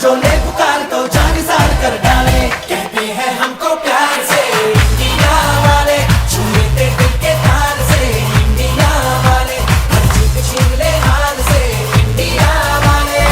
जो ने पुकार तो जान निसार कर डाले, कहते हैं हमको प्यार से इंडिया वाले, छू लेते दिल के तार से इंडिया वाले, हर जीत छीन ले हाल से इंडिया वाले,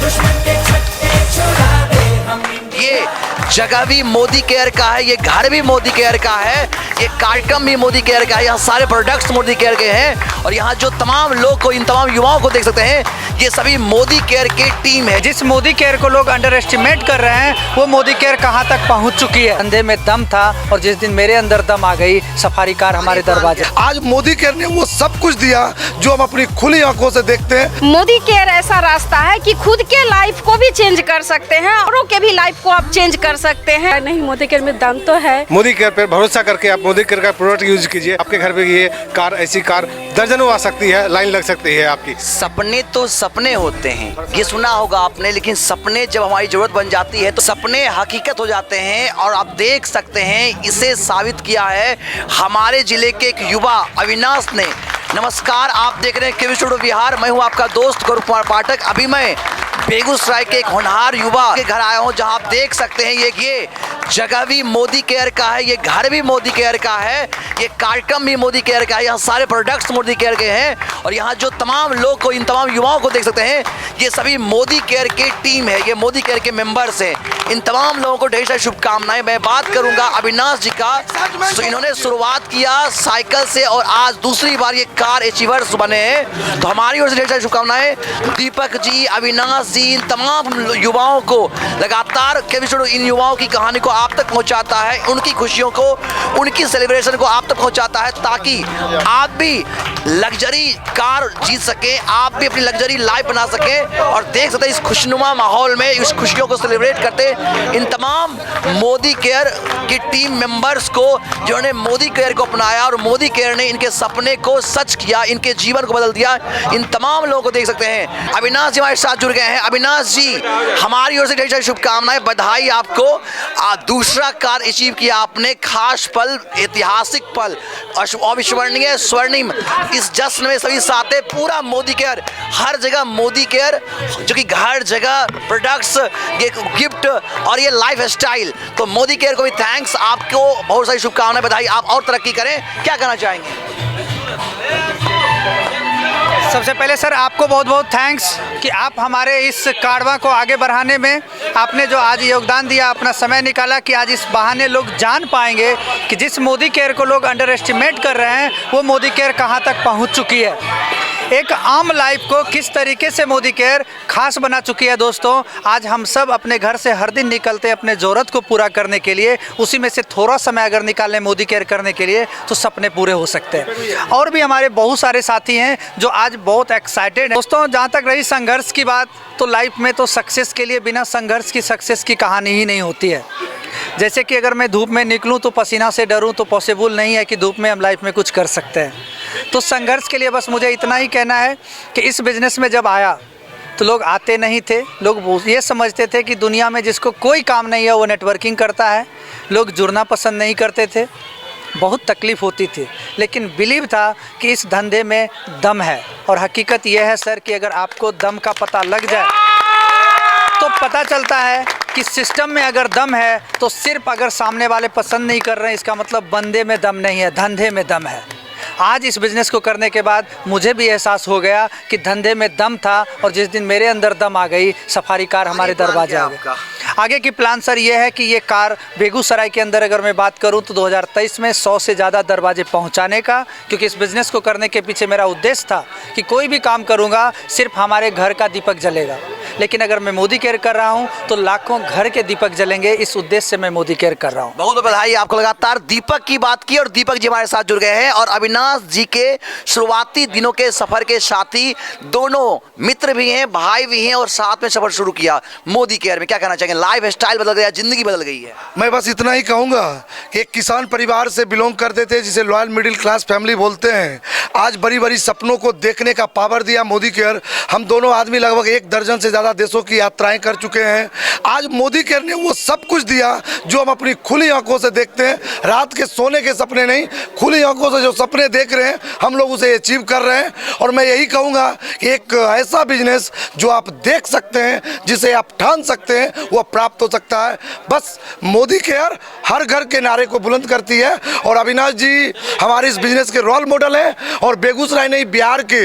दुश्मन के छक्के छुड़ा दे हम इंडिया। ये जगह भी मोदी केयर का है, ये घर भी मोदी केयर का है, ये कार्यक्रम भी मोदी केयर का है, यहाँ सारे प्रोडक्ट्स मोदी केयर के हैं और यहाँ जो तमाम लोग को, इन तमाम युवाओं को देख सकते हैं, ये सभी मोदी केयर की टीम है। जिस मोदी केयर को लोग अंडर एस्टिमेट कर रहे हैं वो मोदी केयर कहाँ तक पहुँच चुकी है। अंधे में दम था और जिस दिन मेरे अंदर दम आ गई, सफारी कार हमारे दरवाजे। आज मोदी केयर ने वो सब कुछ दिया जो हम अपनी खुली आंखों से देखते हैं। मोदी केयर ऐसा रास्ता है कि खुद के लाइफ को भी चेंज कर सकते हैं, औरों के भी लाइफ को आप चेंज कर सकते हैं। नहीं, मोदी केयर में दम तो है। मोदी केयर पे भरोसा करके आप मोदी केयर का प्रोडक्ट यूज कीजिए। आपके घर पे ये कार, ऐसी कार दर्जनों आ सकती है, लाइन लग सकती है आपकी। सपने तो सपने होते हैं, ये सुना होगा आपने, लेकिन सपने जब हमारी जरूरत बन जाती है तो सपने हकीकत हो जाते हैं। और आप देख सकते हैं इसे साबित किया है हमारे जिले के एक युवा अविनाश ने। नमस्कार, आप देख रहे हैं केवी स्टूडियो बिहार, मैं हूं आपका दोस्त गौरव कुमार पाठक। अभी मैं बेगूसराय के एक होनहार युवा के घर आया हूं जहां आप देख सकते हैं ये जगह भी मोदी केयर का है, ये घर भी मोदी केयर का है, ये कार्यक्रम भी मोदी केयर का है, यहाँ सारे प्रोडक्ट्स मोदी केयर के हैं और यहाँ जो तमाम लोग को, इन तमाम युवाओं को देख सकते हैं, ये सभी मोदी केयर की टीम है, ये मोदी केयर के मेंबर्स हैं। इन तमाम लोगों को ढेर सारी शुभकामनाएं। मैं बात करूंगा अविनाश जी का, तो इन्होंने शुरुआत किया साइकिल से और आज दूसरी बार ये कार अचीवर्स बने हैं, तो हमारी ओर से ढेर सारी शुभकामनाएं। दीपक जी, अविनाश जी, इन तमाम युवाओं को लगातार केवी स्टूडियो इन युवाओं की कहानी को आप तक पहुंचाता है, उनकी खुशियों को, उनकी सेलिब्रेशन को आप तक पहुंचाता है, ताकि आप भी लग्जरी कार जीत सके, आप भी अपनी लग्जरी लाइफ बना सके और देख सकते हैं इस खुशनुमा माहौल में इस खुशियों को सेलिब्रेट करते इन तमाम मोदी केयर की टीम मेंबर्स को, जिन्होंने मोदी केयर को अपनाया और मोदी केयर ने इनके सपने को सच किया, इनके जीवन को बदल दिया। इन तमाम लोगों को देख सकते हैं। अविनाश जी हमारे साथ जुड़ गए हैं। अविनाश जी, हमारी ओर से ढेर सारी शुभकामनाएं, बधाई आपको। दूसरा कार अचीव किया आपने, खास पल, ऐतिहासिक पल, अविस्मरणीय, स्वर्णिम इस जश्न में सभी साथ हैं। पूरा मोदी केयर, हर जगह मोदी केयर, जो कि हर जगह प्रोडक्ट्स, ये गिफ्ट और ये लाइफ स्टाइल, तो मोदी केयर को भी थैंक्स, आपको बहुत सारी शुभकामनाएं, बधाई, आप और तरक्की करें। क्या कहना चाहेंगे? सबसे पहले सर आपको बहुत बहुत थैंक्स कि आप हमारे इस कारवां को आगे बढ़ाने में आपने जो आज योगदान दिया, अपना समय निकाला कि आज इस बहाने लोग जान पाएंगे कि जिस मोदी केयर को लोग अंडर एस्टिमेट कर रहे हैं वो मोदी केयर कहाँ तक पहुँच चुकी है, एक आम लाइफ को किस तरीके से मोदी केयर खास बना चुकी है। दोस्तों, आज हम सब अपने घर से हर दिन निकलते हैं अपने ज़रूरत को पूरा करने के लिए, उसी में से थोड़ा समय अगर निकालें मोदी केयर करने के लिए तो सपने पूरे हो सकते हैं। और भी हमारे बहुत सारे साथी हैं जो आज बहुत एक्साइटेड हैं। दोस्तों, जहाँ तक रही संघर्ष की बात, तो लाइफ में तो सक्सेस के लिए बिना संघर्ष की सक्सेस की कहानी ही नहीं होती है। जैसे कि अगर मैं धूप में निकलूं तो पसीना से डरूं, तो पॉसिबल नहीं है कि धूप में हम लाइफ में कुछ कर सकते हैं। तो संघर्ष के लिए बस मुझे इतना ही कहना है कि इस बिज़नेस में जब आया तो लोग आते नहीं थे, लोग ये समझते थे कि दुनिया में जिसको कोई काम नहीं है वो नेटवर्किंग करता है, लोग जुड़ना पसंद नहीं करते थे, बहुत तकलीफ़ होती थी, लेकिन बिलीव था कि इस धंधे में दम है। और हकीकत यह है सर कि अगर आपको दम का पता लग जाए तो पता चलता है कि सिस्टम में अगर दम है तो सिर्फ अगर सामने वाले पसंद नहीं कर रहे हैं इसका मतलब बंदे में दम नहीं है, धंधे में दम है। आज इस बिज़नेस को करने के बाद मुझे भी एहसास हो गया कि धंधे में दम था और जिस दिन मेरे अंदर दम आ गई, सफारी कार हमारे दरवाजे आ गए। आगे की प्लान सर ये है कि ये कार बेगूसराय के अंदर अगर मैं बात करूं तो 2023 में 100 से ज़्यादा दरवाजे पहुंचाने का, क्योंकि इस बिज़नेस को करने के पीछे मेरा उद्देश्य था कि कोई भी काम करूंगा सिर्फ हमारे घर का दीपक जलेगा, लेकिन अगर मैं मोदी केयर कर रहा हूं तो लाखों घर के दीपक जलेंगे। इस उद्देश्य से मैं मोदी केयर कर रहा हूं। बहुत बहुत बधाई आपको। लगातार दीपक की बात की और दीपक जी हमारे साथ जुड़ गए हैं और अविनाश जी के शुरुआती दिनों के सफर के साथी, दोनों मित्र भी हैं, भाई भी हैं और साथ में सफर शुरू किया मोदी केयर में। क्या कहना चाहेंगे? लाइफ स्टाइल बदल गया, जिंदगी बदल गई है। मैं बस इतना ही कहूँगा कि एक किसान परिवार से बिलोंग करते थे, जिसे लॉयल मिडिल क्लास फैमिली बोलते हैं। आज बड़ी बड़ी सपनों को देखने का पावर दिया मोदी केयर। हम दोनों आदमी लगभग 1 दर्जन से ज़्यादा देशों की यात्राएं कर चुके हैं। आज मोदी केयर ने वो सब कुछ दिया जो हम अपनी खुली आंखों से देखते हैं। रात के सोने के सपने नहीं, खुली आंखों से जो सपने देख रहे हैं हम लोग उसे अचीव कर रहे हैं। और मैं यही कहूँगा कि एक ऐसा बिजनेस जो आप देख सकते हैं, जिसे आप ठान सकते हैं, वो प्राप्त हो सकता है। बस मोदी केयर हर घर के नारे को बुलंद करती है और अविनाश जी हमारे इस बिजनेस के रोल मॉडल हैं। और बेगूसराय नहीं, बिहार के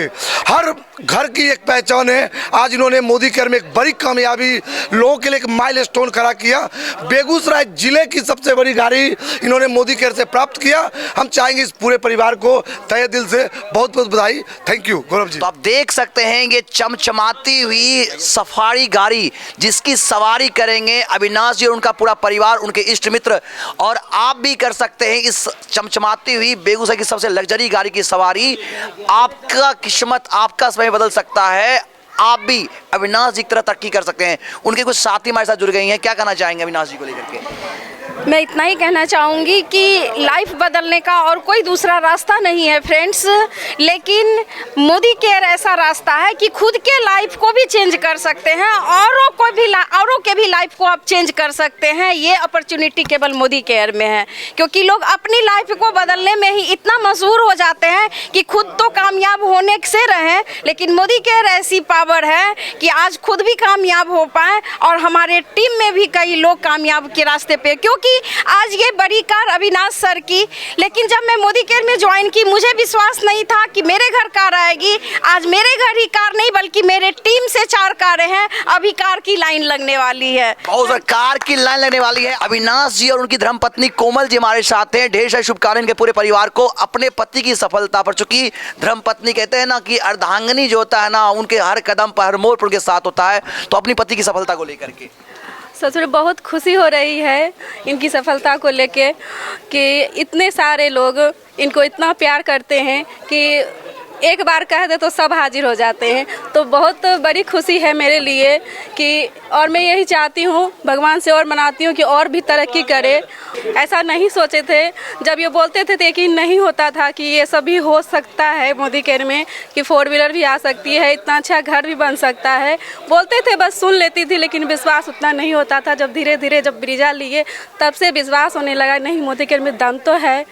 हर घर की एक पहचान है। आज इन्होंने मोदी केयर में एक बड़ी कामयाबी लोगों के लिए एक माइलस्टोन खड़ा किया। बेगूसराय जिले की सबसे बड़ी गाड़ी इन्होंने मोदी केयर से प्राप्त किया। हम चाहेंगे इस पूरे परिवार को तहे दिल से बहुत बहुत बधाई। Thank you Gaurav ji. तो आप देख सकते हैं ये चमचमाती हुई सफारी गाड़ी जिसकी सवारी करेंगे अविनाश जी और उनका पूरा परिवार, उनके इष्ट मित्र। और आप भी कर सकते हैं इस चमचमाती हुई बेगूसराय की सबसे लग्जरी गाड़ी की सवारी। आपका किस्मत, आपका समय बदल सकता है। आप भी अविनाश जी की तरह तरक्की कर सकते हैं। उनके कुछ साथी हमारे साथ जुड़ गई हैं, क्या कहना चाहेंगे अविनाश जी को लेकर के? मैं इतना ही कहना चाहूँगी कि लाइफ बदलने का और कोई दूसरा रास्ता नहीं है फ्रेंड्स, लेकिन मोदी केयर ऐसा रास्ता है कि खुद के लाइफ को भी चेंज कर सकते हैं, औरों के भी लाइफ को आप चेंज कर सकते हैं। ये अपॉर्चुनिटी केवल मोदी केयर में है, क्योंकि लोग अपनी लाइफ को बदलने में ही इतना मशहूर हो जाते हैं कि खुद तो कामयाब होने से रहें, लेकिन मोदी केयर ऐसी पावर है कि आज खुद भी कामयाब हो पाएँ और हमारे टीम में भी कई लोग कामयाब के रास्ते पे। क्योंकि आज ये बड़ी कार अविनाश सर की, लेकिन जब मैं मोदी केयर में ज्वाइन की मुझे विश्वास नहीं था कि मेरे घर कार आएगी। आज मेरे घर ही कार नहीं बल्कि मेरे टीम से 4 कारें हैं। अभी कार की लाइन लगने वाली है, बहुत सारी कार की लाइन लगने वाली है। अविनाश जी और उनकी धर्मपत्नी कोमल जी हमारे साथ हैं। ढेर सारी शुभकामनाएं इनके पूरे परिवार को अपने पति की सफलता पर। चूंकि धर्मपत्नी कहते हैं ना कि अर्धांगिनी जो होता है ना, उनके हर कदम पर, हर मोड़ पर उनके साथ होता है। तो अपनी पति की सफलता को लेकर के सच में बहुत खुशी हो रही है इनकी सफलता को लेके कि इतने सारे लोग इनको इतना प्यार करते हैं कि एक बार कह दे तो सब हाजिर हो जाते हैं। तो बहुत बड़ी खुशी है मेरे लिए कि, और मैं यही चाहती हूँ, भगवान से और मनाती हूँ कि और भी तरक्की करे। ऐसा नहीं सोचे थे, जब ये बोलते थे तो यकीन नहीं होता था कि ये सभी हो सकता है मोदी केयर में, कि 4 व्हीलर भी आ सकती है, इतना अच्छा घर भी बन सकता है। बोलते थे, बस सुन लेती थी, लेकिन विश्वास उतना नहीं होता था। जब धीरे धीरे जब ब्रीजा लिए तब से विश्वास होने लगा, नहीं मोदी केयर में दम तो है,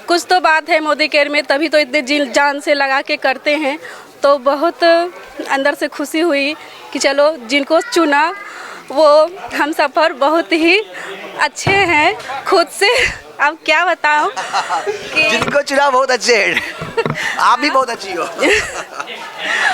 कुछ तो बात है मोदी केयर में, तभी तो इतने जी जान से लगा के करते हैं। तो बहुत अंदर से खुशी हुई कि चलो जिनको चुना वो हम सफ़र बहुत ही अच्छे हैं। खुद से अब क्या बताऊं कि जिनको चुना बहुत अच्छे हैं। आप भी बहुत अच्छी हो।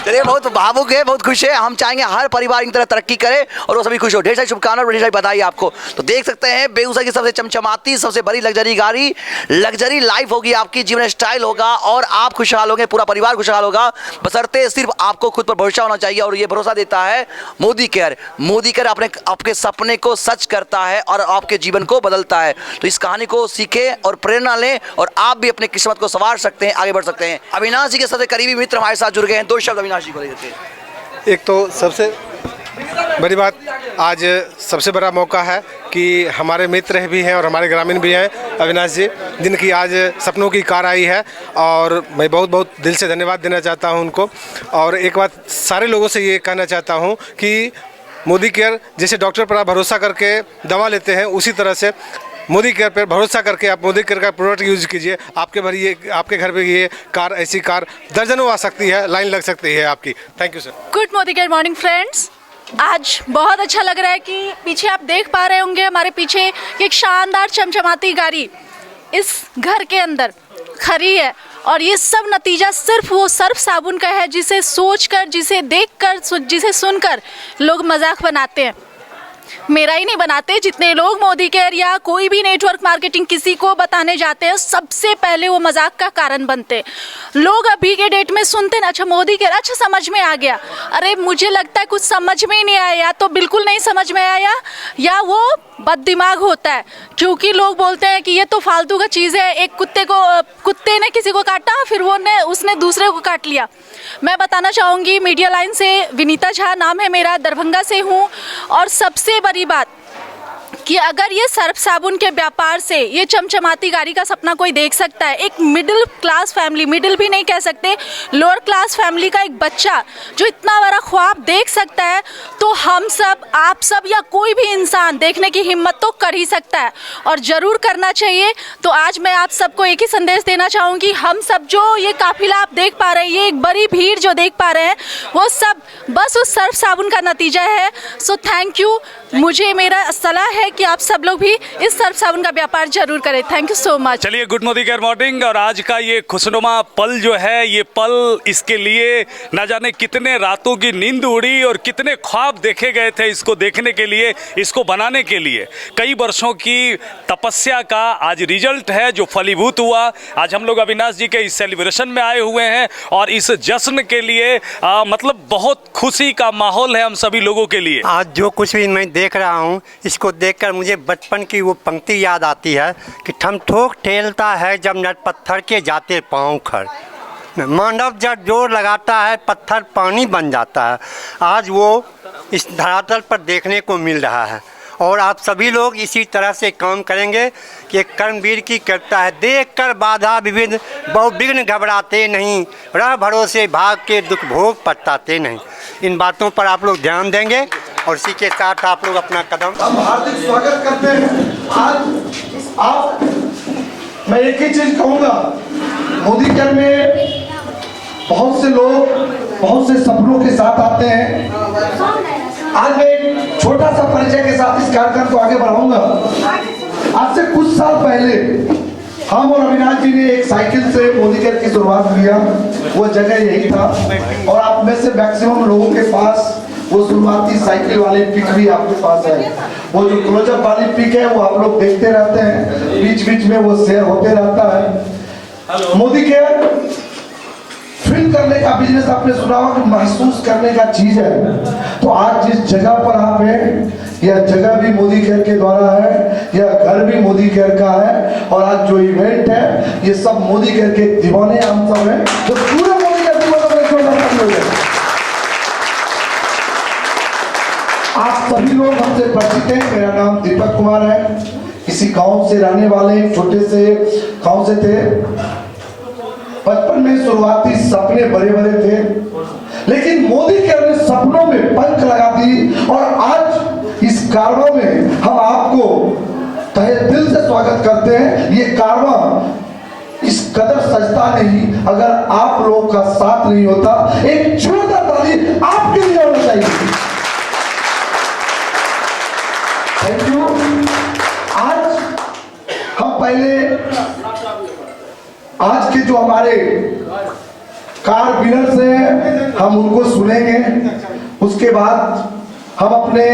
चलिए, बहुत भावुक है, बहुत खुश है। हम चाहेंगे हर परिवार इन तरह तरक्की करे और वो सभी खुश हो। ढेर सारी शुभकामनाएं, ढेर सारी बधाई आपको। तो देख सकते हैं बेगूसराय की सबसे चमचमाती, सबसे बड़ी लग्जरी गाड़ी, लग्जरी लाइफ होगी आपकी, जीवन स्टाइल होगा और आप खुशहाल होंगे, पूरा परिवार खुशहाल होगा। बशर्ते सिर्फ आपको खुद पर भरोसा होना चाहिए और ये भरोसा देता है मोदी केयर। मोदी केयर आपके सपने को सच करता है और आपके जीवन को बदलता है। तो इस कहानी को सीखें और प्रेरणा लें और आप भी अपनी किस्मत को संवार सकते हैं, आगे बढ़ सकते हैं। अविनाश जी के सबसे करीबी मित्र हमारे साथ जुड़ गए हैं। 2 शब्द अविनाश जी को लेकर। एक तो सबसे बड़ी बात, आज सबसे बड़ा मौका है कि हमारे मित्र भी हैं और हमारे ग्रामीण भी हैं अविनाश जी, जिनकी आज सपनों की कार आई है। और मैं बहुत बहुत दिल से धन्यवाद देना चाहता हूं उनको। और एक बात सारे लोगों से ये कहना चाहता हूं कि मोदी केयर जैसे डॉक्टर पर आप भरोसा करके दवा लेते हैं, उसी तरह से मोदी केयर पर भरोसा करके आप मोदी केयर का प्रोडक्ट यूज़ कीजिए। आपके घर पे ये कार, ऐसी कार दर्जनों आ सकती है, लाइन लग सकती है आपकी। Thank you sir. Good Modi care morning friends. आज बहुत अच्छा लग रहा है कि पीछे आप देख पा रहे होंगे हमारे पीछे एक शानदार चमचमाती गाड़ी इस घर के अंदर खड़ी है। और ये सब नतीजा सिर्फ वो सर्फ साबुन का है, जिसे सोचकर, जिसे देखकर, जिसे सुनकर लोग मजाक बनाते हैं। मेरा ही नहीं बनाते, जितने लोग मोदी केयर या कोई भी नेटवर्क मार्केटिंग किसी को बताने जाते हैं, सबसे पहले वो मजाक का कारण बनते। लोग अभी के डेट में सुनते हैं अच्छा मोदी केयर, अच्छा समझ में आ गया। अरे मुझे लगता है कुछ समझ में ही नहीं आया, या तो बिल्कुल नहीं समझ में आया या वो बददिमाग होता है। क्योंकि लोग बोलते हैं कि ये तो फालतू का चीज़ है, एक कुत्ते ने किसी को काटा, फिर उसने दूसरे को काट लिया। मैं बताना चाहूँगी, मीडिया लाइन से विनीता झा नाम है मेरा, दरभंगा से हूँ। और सबसे बड़ी बात, कि अगर ये सर्फ साबुन के व्यापार से ये चमचमाती गाड़ी का सपना कोई देख सकता है, एक मिडिल क्लास फैमिली, मिडिल भी नहीं कह सकते, लोअर क्लास फैमिली का एक बच्चा जो इतना बड़ा ख्वाब देख सकता है, तो हम सब, आप सब या कोई भी इंसान देखने की हिम्मत तो कर ही सकता है और ज़रूर करना चाहिए। तो आज मैं आप सबको एक ही संदेश देना चाहूँगी, हम सब जो ये काफिला आप देख पा रहे हैं, ये एक बड़ी भीड़ जो देख पा रहे हैं, वो सब बस उस सर्फ साबुन का नतीजा है। So thank you. मुझे मेरा सलाह है कि आप सब लोग भी इस सर्फ साबुन का व्यापार जरूर करें। Thank you so much. चलिए, गुड मोदी केयर मॉर्निंग। और आज का ये खुशनुमा पल जो है, ये पल, इसके लिए न जाने कितने रातों की नींद उड़ी और कितने ख्वाब देखे गए थे इसको देखने के लिए, इसको बनाने के लिए। कई वर्षों की तपस्या का आज रिजल्ट है जो फलीभूत हुआ। आज हम लोग अविनाश जी के इस सेलिब्रेशन में आए हुए हैं और इस जश्न के लिए मतलब बहुत खुशी का माहौल है हम सभी लोगों के लिए। आज जो कुछ भी मैं देख रहा हूँ, इसको देखकर मुझे बचपन की वो पंक्ति याद आती है कि ठम ठोक ठेलता है जब नट पत्थर के जाते पाँव खड़, मानव जब जोर लगाता है पत्थर पानी बन जाता है। आज वो इस धरातल पर देखने को मिल रहा है और आप सभी लोग इसी तरह से काम करेंगे कि कर्मवीर की कृपा है। देख कर बाधा विविध बहु विघ्न घबराते नहीं, रह भरोसे भाग के दुख भोग पछताते नहीं। इन बातों पर आप लोग ध्यान देंगे और इसी के साथ आप लोग अपना कदम। हम हार्दिक स्वागत करते हैं। आज आप, मैं एक ही चीज कहूँगा, मोदी केयर में बहुत से लोग बहुत से सपनों के साथ आते हैं। आज मैं एक छोटा सा परिचय के साथ इस कार्यक्रम को आगे बढ़ाऊंगा। आज से कुछ साल पहले हम और अविनाश जी ने एक साइकिल से मोदी केयर की शुरुआत किया। वो जगह यही था और आप में से मैक्सिमम लोगों के पास वो शुरुआती साइकिल वाले पिक भी आपके पास है। वो जो क्लोजअप वाली पिक है वो आप लोग देखते रहते हैं, बीच बीच में वो शेयर होते रहता है। मोदी केयर फील करने का बिजनेस आपने सुना होगा कि महसूस करने का चीज है। तो आज जिस जगह पर आप हैं, यह जगह भी मोदी केयर के द्वारा है, यह घर भी मोदी केयर का है और आज जो इवेंट है ये सब मोदी केयर के दीवाने हम सब हैं, जो पूरे मोदी केयर दीवाने। आप सभी लोग हमसे परिचित हैं। मेरा नाम दीपक कुमार है, किसी गांव से रहने वाले, छोटे से गांव से थे। बचपन में शुरुआती सपने बड़े बड़े थे, लेकिन मोदी केयर ने सपनों में पंख लगा दी और आज इस कारवां में हम आपको तहे दिल से स्वागत करते हैं। ये कारवां इस कदर सजता नहीं अगर आप लोगों का साथ नहीं होता। एक जोरदार ताली आपके लिए होना चाहिए। Thank you. आज हम पहले आज के जो हमारे कार विनर्स हैं हम उनको सुनेंगे। उसके बाद हम अपने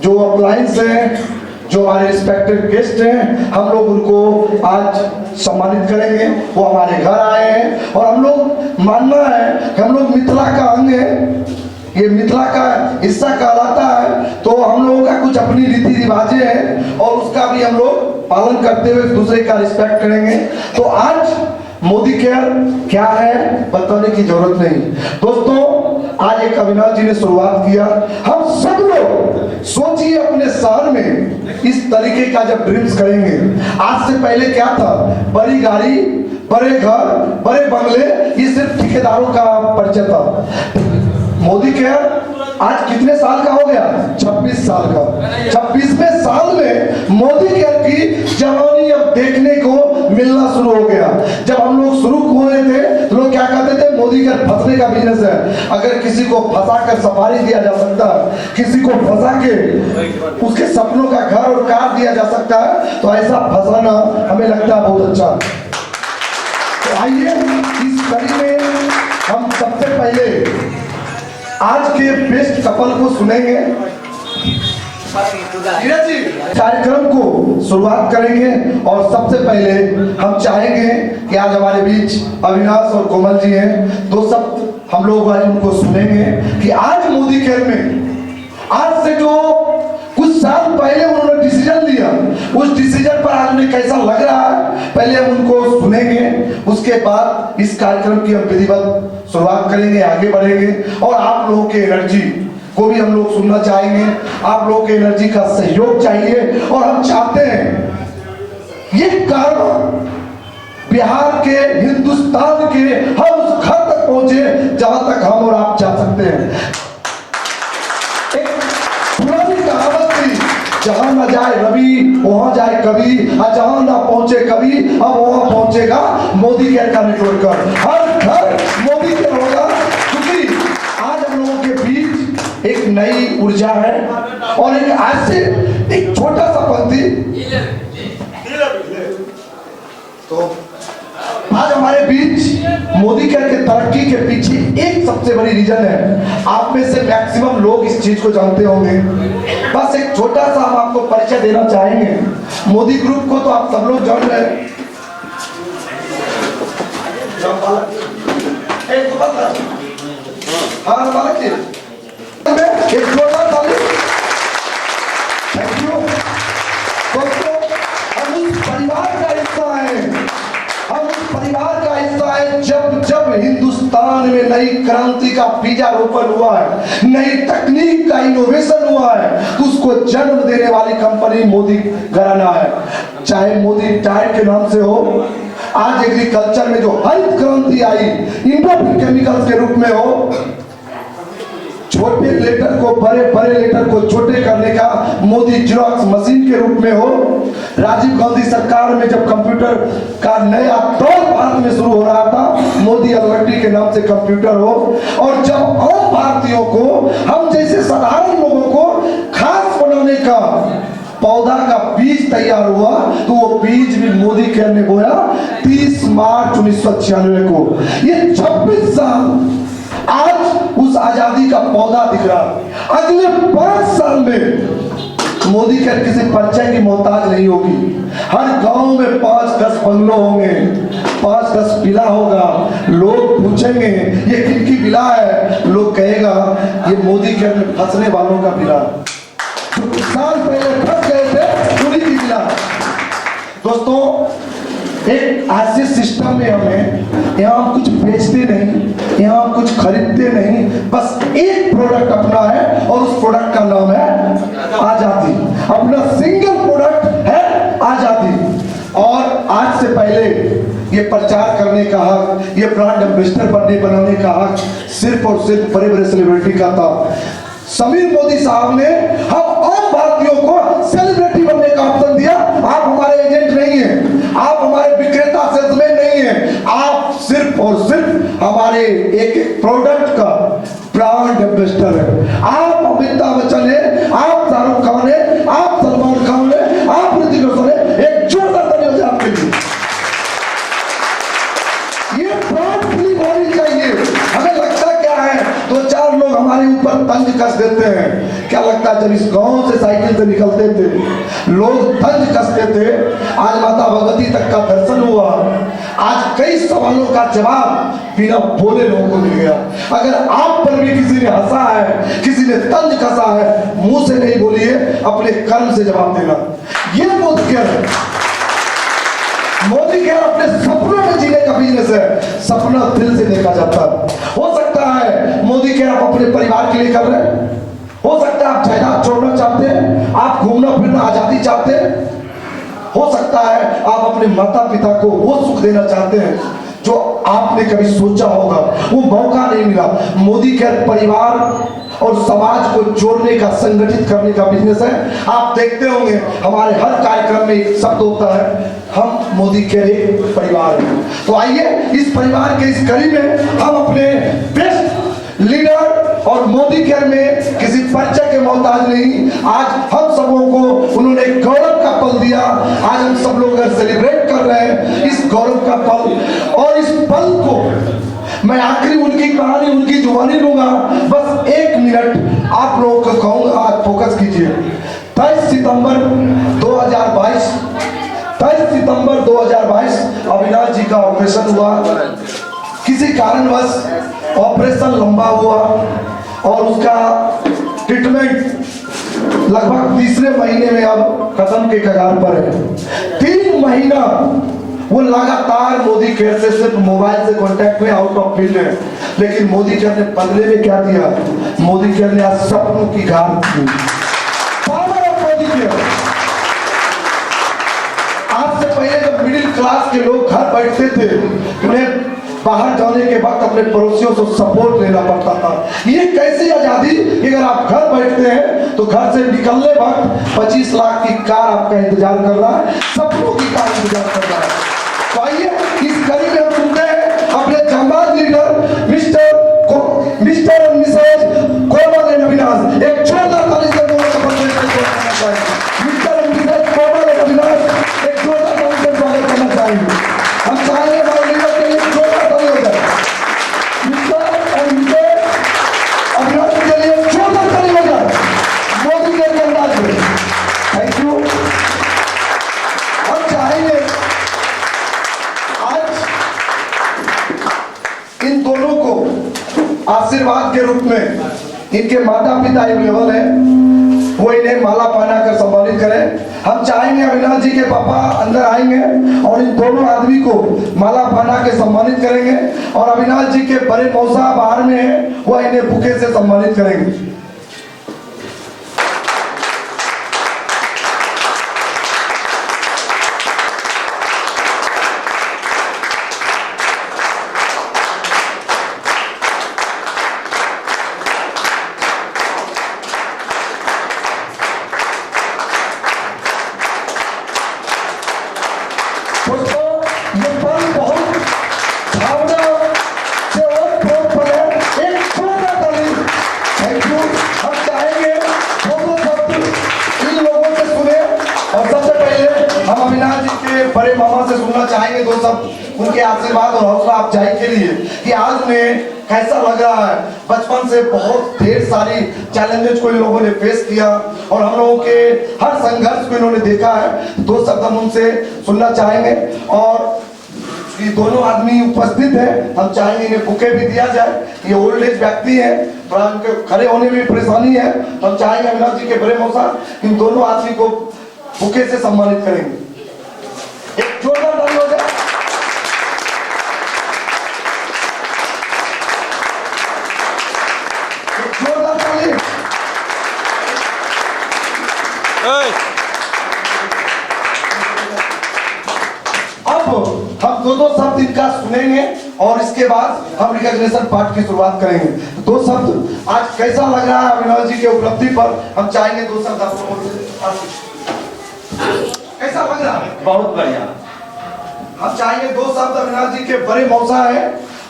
जो अपलायंस हैं, जो हमारे रिस्पेक्टेड गेस्ट हैं, हम लोग उनको आज सम्मानित करेंगे। वो हमारे घर आए हैं और हम लोग मानना है कि हम लोग मिथिला का अंग है, ये मिथिला का हिस्सा कहलाता है। तो हम लोगों का कुछ अपनी रीति रिवाजें हैं और उसका भी हम लोग पालन करते हुए दूसरे का रिस्पेक्ट करेंगे। तो आज मोदी केयर क्या है बताने की जरूरत नहीं। दोस्तों, आज एक अविनाश जी ने शुरुआत किया। हम सब लोग सोचिए अपने शहर में इस तरीके का जब ड्रीम्स करेंगे। आज से पहले क्या था? बड़ी गाड़ी, बड़े घर, बड़े बंगले, ये सिर्फ ठेकेदारों का परिचय था। मोदी केयर आज कितने साल का हो गया? 26 साल का। 26वें साल में मोदी केयर की जवानी अब देखने को मिलना शुरू हो गया। जब हम लोग शुरू हुए थे तो लोग क्या कहते थे? मोदी केयर फंसने का बिजनेस है। अगर किसी को फंसा कर सफारी दिया जा सकता है, किसी को फंसा के उसके सपनों का घर और कार दिया जा सकता है, तो ऐसा फंसाना हमें लगता है बहुत अच्छा। तो आइए इस कड़ी में हम सबसे पहले आज के बेस्ट कपल को सुनेंगे। कार्यक्रम को शुरुआत करेंगे और सबसे पहले हम चाहेंगे कि आज हमारे बीच अविनाश और कोमल जी हैं। दो शब्द हम लोग आज उनको सुनेंगे कि आज मोदी केयर में आज से जो कुछ साल पहले उन्होंने डिसीजन लिया, उस डिसीजन पर आज उन्हें कैसा लग रहा है, पहले हम उनको सुनेंगे। उसके बाद इस कार्यक्रम की हम विधिवत शुरुआत करेंगे, आगे बढ़ेंगे और आप लोगों की एनर्जी को भी हम लोग सुनना चाहेंगे। आप लोगों के एनर्जी का सहयोग चाहिए और हम चाहते हैं ये कारवा बिहार के, हिंदुस्तान के हर उस घर तक पहुंचे जहां तक हम और आप जा सकते हैं। एक पुरानी कहावत थी, जहां न जाए रवि वहां जाए कवि, और जहां ना पहुंचे कवि अब वहां पहुंचेगा मोदी केयर का नेटवर्क। हर घर मोदी केयर होगा, क्योंकि आज हम लोगों के बीच एक नई ऊर्जा है और एक ऐसे एक छोटा सा पंक्ति तो आज हमारे बीच मोदी केयर के तरक्की के पीछे एक सबसे बड़ी रीजन है। आप में से मैक्सिमम लोग इस चीज को जानते होंगे, बस एक छोटा सा हम आपको परिचय देना चाहेंगे। मोदी ग्रुप को तो आप सब लोग जान रहे हैं। एक छोटा सा थैंक यू दोस्तों, हम उस परिवार का हिस्सा है, हम उस परिवार का हिस्सा है जब जब हिंदुस्तान में नई क्रांति का बीजारोपण हुआ है, नई तकनीक का इनोवेशन हुआ है, तो उसको जन्म देने वाली कंपनी मोदी घराना है। चाहे मोदी टायर के नाम से हो, आज एग्रीकल्चर में जो हरित क्रांति आई इंडोफिल केमिकल्स के रूप में हो, छोटे लेटर को बड़े, बड़े लेटर को छोटे करने का मोदी जेरॉक्स मशीन के रूप में हो, राजीव गांधी सरकार में जब कंप्यूटर का नया दौर भारत में शुरू हो रहा था, मोदी एलईडी के नाम से कंप्यूटर हो, और जब आम भारतीयों को, हम जैसे साधारण लोगों को खास बनाने का पौधा का बीज तैयार हुआ, तो वो बीज भी मोदी केयर ने बोया 30 मार्च 1996 को। ये 26 साल आज उस आजादी का पौधा दिख रहा। अगले 5 साल में मोदी केयर किसी परिचय की मोहताज नहीं होगी। हर गांव में 5-10 बंगलो होंगे, 5-10 विला होगा। लोग पूछेंगे ये किनकी विला है, लोग कहेगा ये मोदी केयर में फंसने वालों का विला, जो कुछ साल पहले फंस गए थे उन्हीं की विला। दोस्तों, एक ऐसे सिस्टम में हमें, यहाँ हम कुछ बेचते नहीं, यहाँ हम कुछ खरीदते नहीं, बस एक प्रोडक्ट अपना है और उस प्रोडक्ट का नाम है आजादी। अपना सिंगल प्रोडक्ट है आजादी। और आज से पहले ये प्रचार करने का हक, ये ब्रांड एम्बेसडर बनाने का हक सिर्फ और सिर्फ बड़े बड़े सेलिब्रिटी का था। समीर मोदी साहब ने हम आम भारतीयों को सेलिब्रिटी बनने का ऑप्शन दिया। आप हमारे एजेंट नहीं हैं, आप हमारे विक्रेता सेल्समैन नहीं हैं, आप सिर्फ और सिर्फ हमारे एक प्रोडक्ट का ब्रांड एम्बेसडर है। आप अमिताभ बच्चन है, आप शाहरुख खान है, आप सलमान खान है, आप ऋतिक रोशन है। एक जोरदार तालियां बजाएं आपके लिए। ये प्राउड फीलिंग होनी चाहिए। हमें लगता क्या है, 2-4 लोग हमारे ऊपर तंज कस देते हैं। क्या लगता है, जब इस गांव से साइकिल से निकलते थे लोग तंज कसते थे, आज माता भगवती तक का दर्शन हुआ। आज कई सवालों का जवाब बिना बोले लोगों को मिल गया। अगर आप पर भी किसी ने हंसा है, किसी ने तंज कसा है, मुंह से नहीं बोलिए, अपने कर्म से जवाब देना। ये मोदी केयर है। मोदी केयर अपने सपनों में जीने का बिजनेस है। सपना दिल से देखा जाता है। हो सकता है मोदी केयर आप अपने परिवार के लिए कर रहे हैं, हो सकता है आप जायदाद छोड़ना चाहते हैं, आप घूमना फिरना आजादी चाहते हैं, हो सकता है आप अपने माता पिता को वो सुख देना चाहते हैं जो आपने कभी सोचा होगा, वो मौका नहीं मिला। मोदी केयर परिवार और समाज को जोड़ने का, संगठित करने का बिजनेस है। आप देखते होंगे हमारे हर कार्यक्रम में एक शब्द होता है, हम मोदी केयर एक परिवार है। तो आइए इस परिवार के इस कड़ी में हम अपने बेस्ट लीडर और मोदी केयर में किसी परिचय के मोहताज नहीं। आज हम सबों को उन्होंने गौरव का पल दिया। आज हम सब लोग सेलिब्रेट कर रहे हैं इस गौरव का पल। और इस पल को मैं आखिरी उनकी कहानी, उनकी जुबानी लूंगा। बस 1 मिनट आप लोगों को कहूंगा, आज फोकस कीजिए। 23 सितंबर 2022 अविनाश जी का ऑपरेशन हुआ। किसी कारणवश ऑपरेशन लंबा हुआ और उसका ट्रीटमेंट लगभग तीसरे महीने में अब खत्म के कगार पर है। 3 महीना वो लगातार मोदी केयर से सिर्फ मोबाइल से कांटेक्ट में आउट ऑफ फील्ड है, लेकिन मोदी केयर ने बदले में क्या दिया? मोदी केयर ने आज सपनों की guarantee the. Power of Modi care. आज से पहले जब मिडिल क्लास के लोग घर बैठते थे, उन्हें बाहर जाने के वक्त अपने पड़ोसियों से सपोर्ट लेना पड़ता था। ये कैसी आजादी? अगर आप घर बैठते हैं तो घर से निकलने वक्त 25 लाख की कार आपका इंतजार कर रहा है, सपनों की कार इंतजार कर रहा है। तो आइए इस कड़ी में हम सुनते हैं अपने जांबाज लीडर मिस्टर और मिसेज कोमल एंड अविनाश। एक जोरदार ताली से दोनों का करना चाहिए। मिस्टर और मिसेज कोमल एंड अविनाश एक जोरदार ताली से स्वागत करना चाहिए। हम चाहेंगे हमारे लीडर के लिए जोरदार ताली हो जाए। मिस्टर और मिसेज अविनाश के लिए जोरदार ताली हो जाए मोदी के अंदाज में। Thank you. हम चाहेंगे आज इन दोनों को आशीर्वाद के रूप में, इनके माता पिता अवेलेबल है, वो इन्हें माला पहना कर सम्मानित करें। हम चाहेंगे अविनाश जी के पापा अंदर आएंगे और इन दोनों आदमी को माला पहना के सम्मानित करेंगे, और अविनाश जी के बड़े मौसा बाहर में है, वो इन्हें बुके से सम्मानित करेंगे। बड़े मामा से सुनना चाहेंगे दो शब्द उनके आशीर्वाद और हौसला अफजाई के लिए कि आज उन्हें कैसा लग रहा है। बचपन से बहुत ढेर सारी चैलेंजेस को इन लोगों ने फेस किया और हम लोगों के हर संघर्ष को इन्होंने देखा है। दो शब्द हम उनसे सुनना चाहेंगे और ये दोनों आदमी उपस्थित हैं, हम चाहेंगे इन्हें बुके भी दिया जाए। ये ओल्ड एज व्यक्ति है, थोड़ा उनके खड़े होने में परेशानी है, तो हम चाहेंगे अविनाश जी के बड़े मौसा इन दोनों आदमी को बुके से सम्मानित करेंगे। एक जोरदार ताली हो जाए। एक जोरदार ताली। अब हम दो शब्द इनका सुनेंगे और इसके बाद हम रिकॉग्निशन पार्ट की शुरुआत करेंगे। दो शब्द आज कैसा लग रहा है अविनाश जी के उपलब्धि पर, हम चाहेंगे दो शब्द आप लोगों से। कैसा लग रहा है? बहुत बढ़िया। हम चाहेंगे दो शब्द अविनाश जी के बड़े मौसा है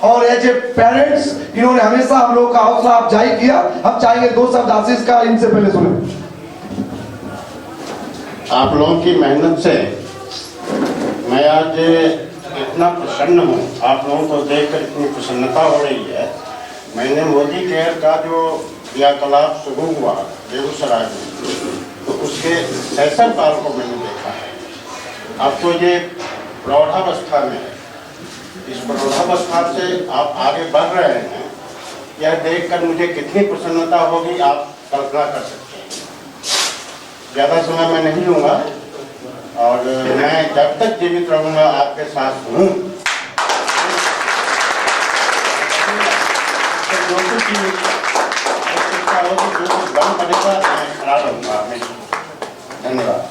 और एज ए पेरेंट्स इन्होंने हमेशा हम लोग का हौसला अफजाई किया। हम चाहेंगे दो शब्द आशीष का इनसे पहले सुने। आप लोगों की मेहनत से मैं आज इतना प्रसन्न हूँ, आप लोगों को देखकर इतनी प्रसन्नता हो रही है। मैंने मोदी केयर का जो क्रियाकलाप शुरू हुआ बेगूसराय में, तो उसके सेशन काल को मैंने देखा है। अब तो ये प्रौढ़ावस्था में है, इस प्रौढ़ावस्था से आप आगे बढ़ रहे हैं, यह देखकर मुझे कितनी प्रसन्नता होगी आप कल्पना कर सकते हैं। ज़्यादा समय मैं नहीं लूँगा और मैं जब तक जीवित रहूँगा आपके साथ हूँ। जो कुछ बन पड़ेगा मैं खड़ा रहूँगा। धन्यवाद।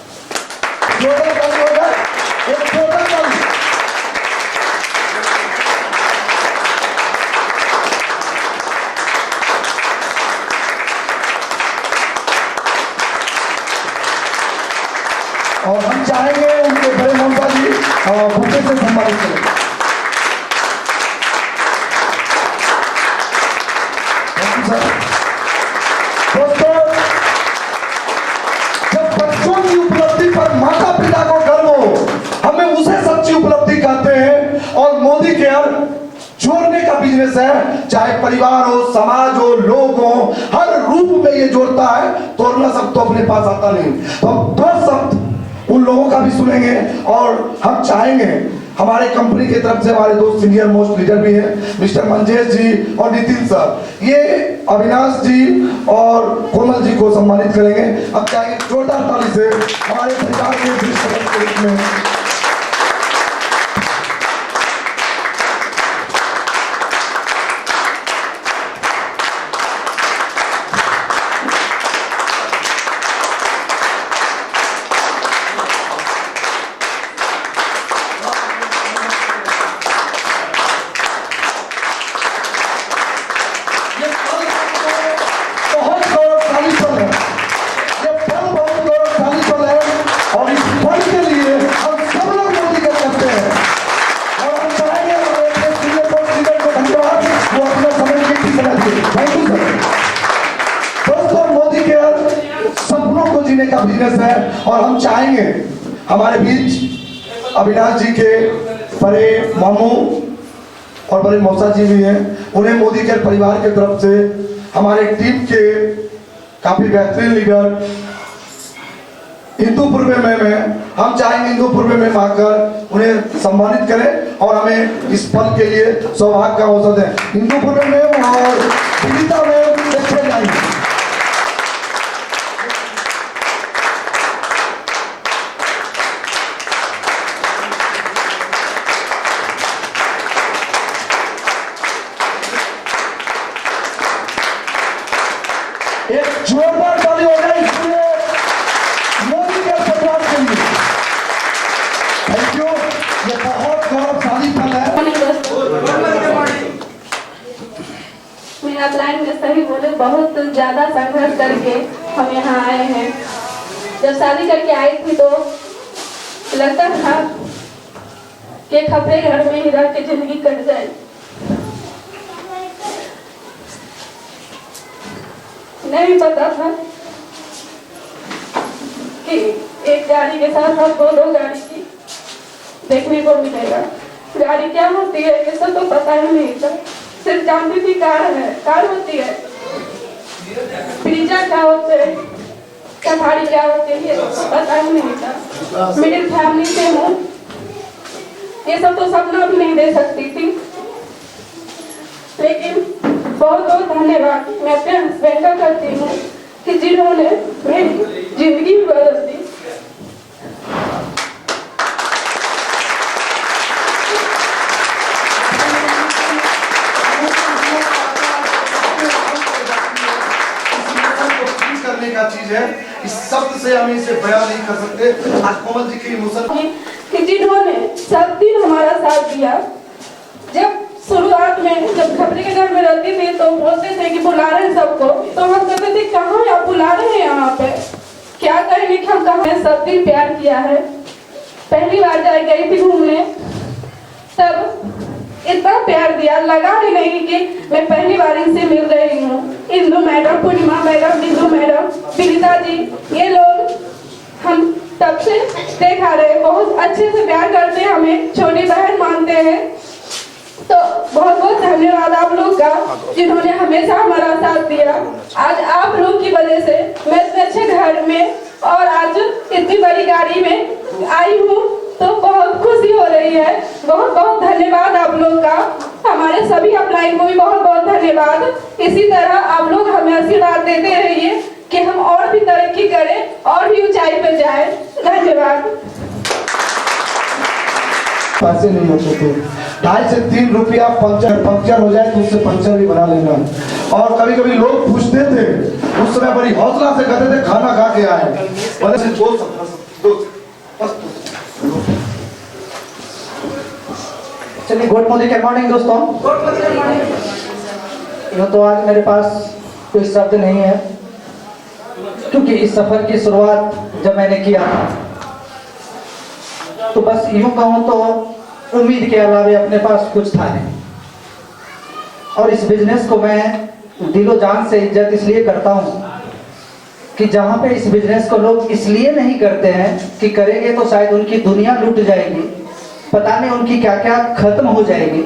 और हम चाहेंगे उनके बड़े ममता जी बुके से सम्मानित करें। दोस्तों, जब बच्चों की उपलब्धि पर माता पिता को गर्व हो, हमें उसे सच्ची उपलब्धि कहते हैं। और मोदी केयर जोड़ने का बिजनेस है, चाहे परिवार हो, समाज हो, लोग हो, हर रूप में ये जोड़ता है। तोड़ना सब तो अपने पास आता नहीं। तो हम दो शब्द उन लोगों का भी सुनेंगे और हम चाहेंगे हमारे कंपनी की तरफ से हमारे दो सीनियर मोस्ट लीडर भी हैं, मिस्टर मंजेश जी और नितिन सर, ये अविनाश जी और कोमल जी को सम्मानित करेंगे। अब चाहेंगे जोरदार ताली से हमारे परिवार के रूप में पीने का बिजनेस है और हम चाहेंगे हमारे बीच अविनाश जी के बड़े मामू और बड़े मौसा जी भी हैं, उन्हें मोदी केयर परिवार के तरफ से हमारे टीम के काफी बेहतरीन लीडर हिंदूपुर में हम चाहेंगे हिंदूपुर में आकर उन्हें सम्मानित करें और हमें इस पल के लिए सौभाग्य का अवसर दें। हिंदूपुर में और पीड़िता में देखे जाएंगे। एक जोरदार ताली हो जाए इसलिए मोदी के परिवार के लिए। Thank you. ये बहुत गौरवशाली पल है। मेरा प्लान में सही बोले बहुत ज़्यादा संघर्ष करके हम यहाँ आए हैं। जब शादी करके आई थी तो लगता था कि खपरे घर में ही रह के जिंदगी कट जाए। नहीं पता था कि एक गाड़ी के साथ हम दो गाड़ी की देखने को मिलेगा। गाड़ी क्या होती है ये सब तो पता ही नहीं था, सिर्फ जानती थी कार होती है, ब्रीजा क्या होते हैं, सफारी क्या होती है, ये सब पता ही नहीं था। मिडिल फैमिली से हूँ, ये सब तो सपना भी नहीं दे सकती थी। लेकिन बहुत बहुत धन्यवाद मैं अपने हस्बैंड का करती हूँ कि जिन्होंने मेरी जिंदगी बदल दी। करने का चीज है, इस शब्द से हम इसे बयान नहीं कर सकते। आज कोमल जी के इमोशन कि जिन्होंने सब दिन हमारा साथ दिया। जब शुरुआत में जब खपरे के घर में रहती थी तो बोलते थे कि बुला रहे हैं सबको, तो हम कहते थे कहाँ आप बुला रहे हैं यहाँ पे, क्या करेंगे कि हम कहाँ। सब दिन प्यार किया है। पहली बार गई थी घूमने तब इतना प्यार दिया, लगा ही नहीं कि मैं पहली बार इनसे मिल रही हूँ। इंदु मैडम, पूर्णिमा मैडम, बिंदु मैडम, पीड़िता जी, ये लोग हम तब से देखा रहे, बहुत अच्छे से प्यार करते हैं, हमें छोटी बहन मानते हैं। तो बहुत बहुत धन्यवाद आप लोग का जिन्होंने हमेशा हमारा साथ दिया। आज आप लोग की वजह से मैं इतने अच्छे घर में और आज इतनी बड़ी गाड़ी में आई हूँ, तो बहुत खुशी हो रही है। बहुत बहुत धन्यवाद आप लोग का। हमारे सभी अपलाइन को भी बहुत बहुत धन्यवाद। इसी तरह आप लोग हमें आशीर्वाद देते रहिए कि हम और भी तरक्की करें और भी ऊंचाई पर जाएं। धन्यवाद। पैसे नहीं होते थे, 2.5 से 3 रुपया पंक्चर हो जाए तो उससे पंक्चर भी बना लेना। और कभी कभी लोग पूछते थे, उस समय बड़ी हौसला से कहते थे खाना खा के आए, भले से चलिए गुड मॉर्निंग दोस्तों। यूँ तो आज मेरे पास कोई शब्द नहीं है, क्योंकि इस सफर की शुरुआत जब मैंने किया तो बस यूँ कहूँ तो उम्मीद के अलावे अपने पास कुछ था नहीं। और इस बिजनेस को मैं दिलो जान से इज्जत इसलिए करता हूँ कि जहाँ पे इस बिजनेस को लोग इसलिए नहीं करते हैं कि करेंगे तो शायद उनकी दुनिया लूट जाएगी, पता नहीं उनकी क्या क्या खत्म हो जाएगी।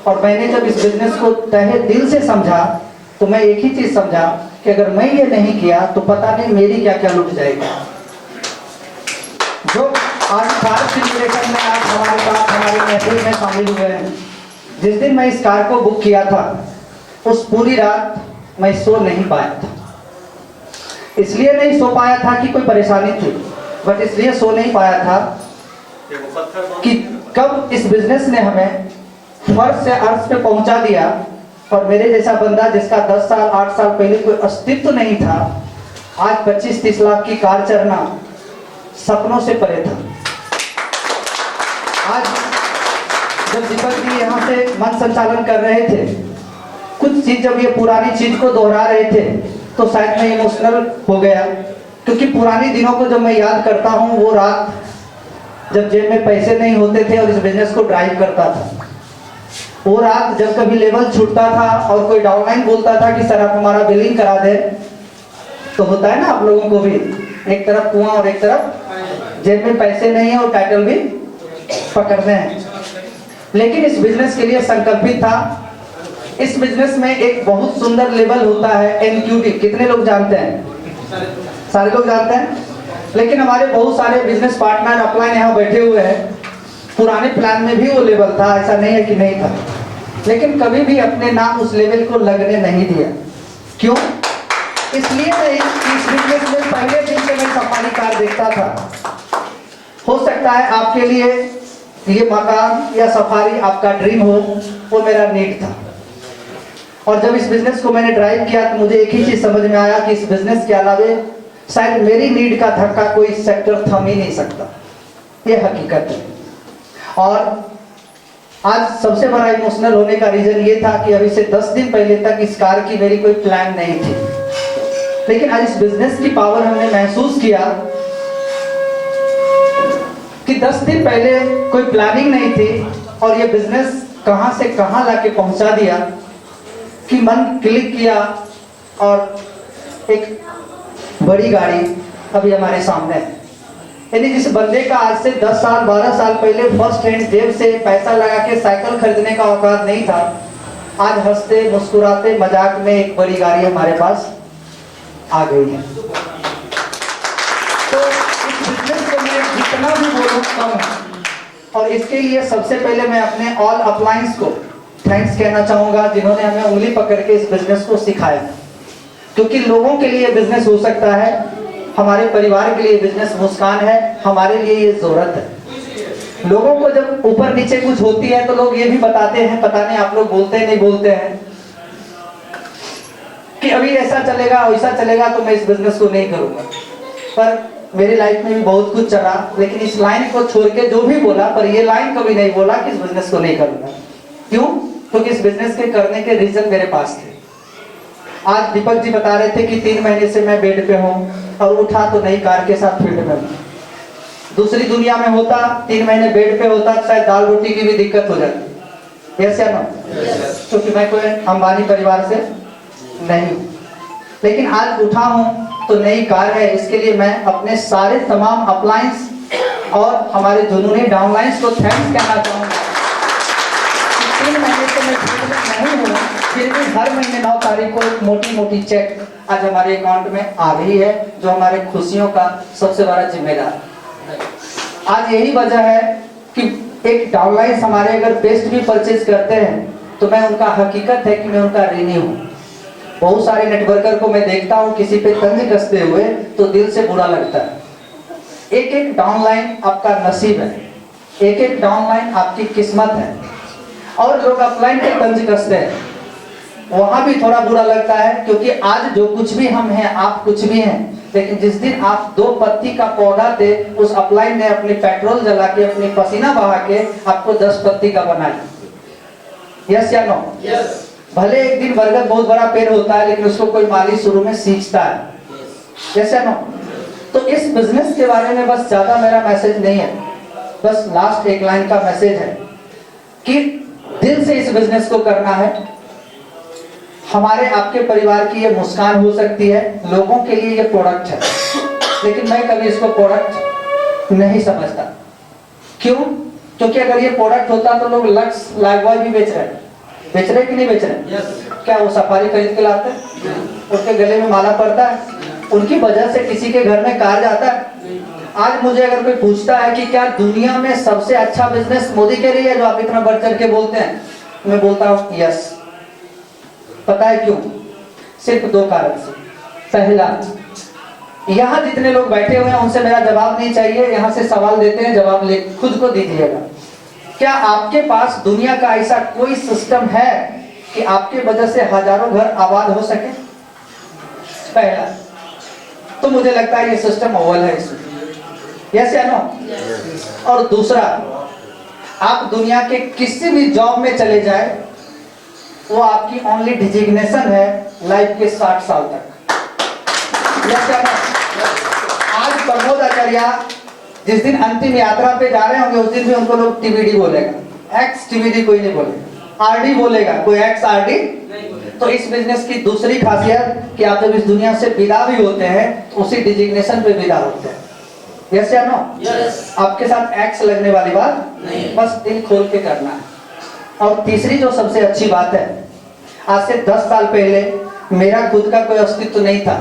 और मैंने जब इस बिजनेस को तहे दिल से समझा तो मैं एक ही चीज़ समझा कि अगर मैं ये नहीं किया तो पता नहीं मेरी क्या क्या लूट जाएगी। जो आज भारत सिमुलेशन में आज हमारे साथ हमारी महफिल में शामिल हुए हैं, जिस दिन मैं इस कार को बुक किया था उस पूरी रात मैं सो नहीं पाया था। इसलिए नहीं सो पाया था कि कोई परेशानी थी, बट इसलिए सो नहीं पाया था कि कब इस बिजनेस ने हमें फर्श से अर्श पे पहुंचा दिया और मेरे जैसा बंदा जिसका 10 साल 8 साल पहले कोई अस्तित्व नहीं था, आज 25-30 लाख की कार चढ़ना सपनों से परे था। आज जब दीपक जी यहाँ से मन संचालन कर रहे थे, कुछ चीज जब ये पुरानी चीज को दोहरा रहे थे तो शायद मैं इमोशनल हो गया, क्योंकि पुराने दिनों को जब मैं याद करता हूँ, वो रात जब जेब में पैसे नहीं होते थे और इस बिजनेस को ड्राइव करता था, वो रात जब कभी लेवल छूटता था और कोई डाउनलाइन बोलता था कि सर आप हमारा बिलिंग करा दे, तो होता है ना आप लोगों को भी एक तरफ कुआं और एक तरफ जेब में पैसे नहीं है और टाइटल भी पकड़ने हैं। लेकिन इस बिजनेस के लिए संकल्पित था। इस बिजनेस में एक बहुत सुंदर लेवल होता है NQT। कितने लोग जानते हैं? सारे लोग जानते हैं। लेकिन हमारे बहुत सारे बिजनेस पार्टनर अपलाइन यहाँ बैठे हुए हैं। पुराने प्लान में भी वो लेवल था, ऐसा नहीं है कि नहीं था, लेकिन कभी भी अपने नाम उस लेवल को लगने नहीं दिया। क्यों? इसलिए नहीं कि इस बिजनेस में पहले दिन से मैं सफारी कार देखता था। हो सकता है आपके लिए ये मकान या सफारी आपका ड्रीम हो, वो मेरा नीड था। और जब इस बिजनेस को मैंने ड्राइव किया तो मुझे एक ही चीज समझ में आया कि इस बिजनेस के अलावे शायद मेरी नीड का धक्का कोई सेक्टर थम ही नहीं सकता। ये हकीकत है। और आज सबसे बड़ा इमोशनल होने का रीजन ये था कि अभी से 10 दिन पहले तक इस कार की मेरी कोई प्लान नहीं थी, लेकिन आज इस बिजनेस की पावर हमने महसूस किया कि 10 दिन पहले कोई प्लानिंग नहीं थी और ये बिजनेस कहां से कहां लाके पहुंचा दिया कि मन क्लिक किया और एक बड़ी गाड़ी अभी हमारे सामने है। यानी जिस बंदे का आज से 10 साल 12 साल पहले फर्स्ट हैंड जेब से पैसा लगा के साइकिल खरीदने का औकात नहीं था, आज हंसते मुस्कुराते मजाक में एक बड़ी गाड़ी हमारे पास आ गई है। तो इस बिजनेस को मैं जितना भी बोलूं कम है। और इसके लिए सबसे पहले मैं अपने ऑल अपलायंस को थैंक्स कहना चाहूंगा, जिन्होंने हमें उंगली पकड़ के इस बिजनेस को सिखाया। क्योंकि लोगों के लिए बिजनेस हो सकता है, हमारे परिवार के लिए बिजनेस मुस्कान है, हमारे लिए ये जरूरत है। लोगों को जब ऊपर नीचे कुछ होती है तो लोग ये भी बताते हैं, पता नहीं आप लोग बोलते नहीं बोलते हैं कि अभी ऐसा चलेगा वैसा चलेगा तो मैं इस बिजनेस को नहीं करूंगा। पर मेरी लाइफ में भी बहुत कुछ चला, लेकिन इस लाइन को छोड़ के जो भी बोला, पर ये लाइन कभी नहीं बोला कि इस बिजनेस को नहीं करूंगा। क्यों? क्योंकि इस बिजनेस के करने के रीजन मेरे पास थे। आज दीपक जी बता रहे थे कि 3 महीने से मैं बेड पे हूँ और उठा तो नई कार के साथ फील्ड में हूँ। दूसरी दुनिया में होता 3 महीने बेड पे होता, शायद दाल रोटी की भी दिक्कत हो जाती। यस या नो? क्योंकि मैं कोई अंबानी परिवार से नहीं हूँ, लेकिन आज उठा हूँ तो नई कार है। इसके लिए मैं अपने सारे तमाम अपलायंस और हमारे जुनूनी डाउनलाइंस को थैंक्स कहना चाहूँगा। 3 महीने से मैं फील्ड में नहीं हूँ, फिर भी हर महीने 9 तारीख को एक मोटी मोटी चेक आज हमारे अकाउंट में आ रही है, जो हमारे खुशियों का सबसे बड़ा जिम्मेदार है। आज यही वजह है कि एक डाउनलाइन हमारे अगर पेस्ट भी परचेज करते हैं तो मैं उनका हकीकत है कि मैं उनका ऋणी हूँ। बहुत सारे नेटवर्कर को मैं देखता हूँ किसी पे तंज कसते हुए तो दिल से बुरा लगता है। एक एक डाउनलाइन आपका नसीब है, एक एक डाउनलाइन आपकी किस्मत है। और लोग अपलाइन पे तंज कसते हैं, वहां भी थोड़ा बुरा लगता है, क्योंकि आज जो कुछ भी हम हैं, आप कुछ भी हैं, लेकिन जिस दिन आप 2 पत्ती का पौधा थे, उस अपलाइन ने अपनी पेट्रोल जला के अपनी पसीना बहा के आपको 10 पत्ती का बनाया। यस या नो? यस। भले एक दिन बरगद बहुत बड़ा पेड़ होता है, लेकिन उसको कोई माली शुरू में सींचता है। यस या नो? तो इस बिजनेस के बारे में बस ज्यादा मेरा मैसेज नहीं है, बस लास्ट एक लाइन का मैसेज है कि दिल से इस बिजनेस को करना है। हमारे आपके परिवार की ये मुस्कान हो सकती है, लोगों के लिए ये प्रोडक्ट है, लेकिन मैं कभी इसको प्रोडक्ट नहीं समझता। क्यों? क्योंकि अगर ये प्रोडक्ट होता तो लोग लक्स लाइफबॉय भी बेच रहे कि नहीं बेच रहे? क्या वो सफारी खरीद के लाते हैं, उसके गले में माला पड़ता है, उनकी वजह से किसी के घर में कार जाता है? आज मुझे अगर कोई पूछता है कि क्या दुनिया में सबसे अच्छा बिजनेस मोदी के लिए है जो आप इतना बढ़ चढ़ के बोलते हैं, मैं बोलता हूँ यस। पता है क्यों? सिर्फ 2 कारण से। पहला, यहाँ जितने लोग बैठे हुए हैं उनसे मेरा जवाब नहीं चाहिए, यहाँ से सवाल देते हैं, जवाब ले खुद को दीजिएगा। क्या आपके पास दुनिया का ऐसा कोई सिस्टम है कि आपके वजह से हजारों घर आबाद हो सके? पहला, तो मुझे लगता है ये सिस्टम अव्वल है इसमें। यस या नो? और दूसरा, आप दुनिया के किसी भी जॉब में चले जाए, वो आपकी ओनली डिजिग्नेशन है लाइफ के 60 साल तक। यस या नो? आज प्रमोद आचार्य जिस दिन अंतिम यात्रा पे जा रहे होंगे, उस दिन भी उनको लोग TBD बोलेगा, एक्स TBD कोई नहीं बोलेगा, RD बोलेगा, कोई एक्स RD तो इस बिजनेस की दूसरी खासियत कि आप जब इस दुनिया से विदा भी होते हैं तो उसी डिजिग्नेशन पे विदा होते हैं। यस या नो? यस। आपके साथ एक्स लगने वाली बात नहीं, बस दिल खोल के करना है। और तीसरी जो सबसे अच्छी बात है, आज से 10 साल पहले मेरा खुद का कोई अस्तित्व नहीं था।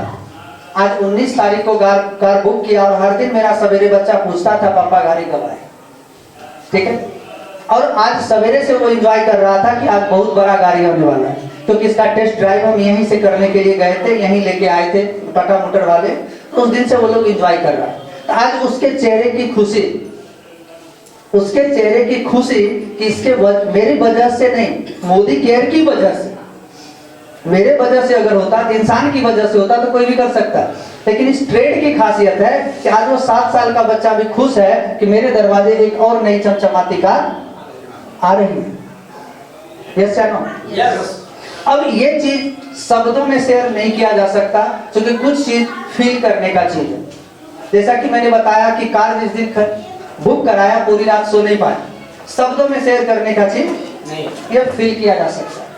आज 19 तारीख को कार बुक किया और हर दिन मेरा सवेरे बच्चा पूछता था पापा गाड़ी कब आए, ठीक है। और आज सवेरे से वो एंजॉय कर रहा था कि आज बहुत बड़ा गाड़ी होने वाला है, क्योंकि इसका टेस्ट ड्राइव हम यहीं से करने के लिए गए थे, यहीं लेके आए थे टाटा मोटर वाले, तो उस दिन से वो लोग एंजॉय कर रहा है। तो आज उसके चेहरे की खुशी, कि इसके मेरी वजह से नहीं, मोदी केयर की वजह से, मेरे वजह से अगर होता, इंसान की वजह से होता तो कोई भी कर सकता। लेकिन इस ट्रेड की खासियत है कि आज वो 7 साल का बच्चा भी खुश है कि मेरे दरवाजे एक और नई चमचमाती कार आ रही है। यस या नो? यस। अब ये चीज शब्दों में शेयर नहीं किया जा सकता, क्योंकि कुछ चीज फील करने का चीज है। जैसा कि मैंने बताया कि कार जिस दिन बुक कराया पूरी रात सो नहीं पाए, शब्दों में शेयर करने का चीज नहीं, ये फील किया जा सकता है।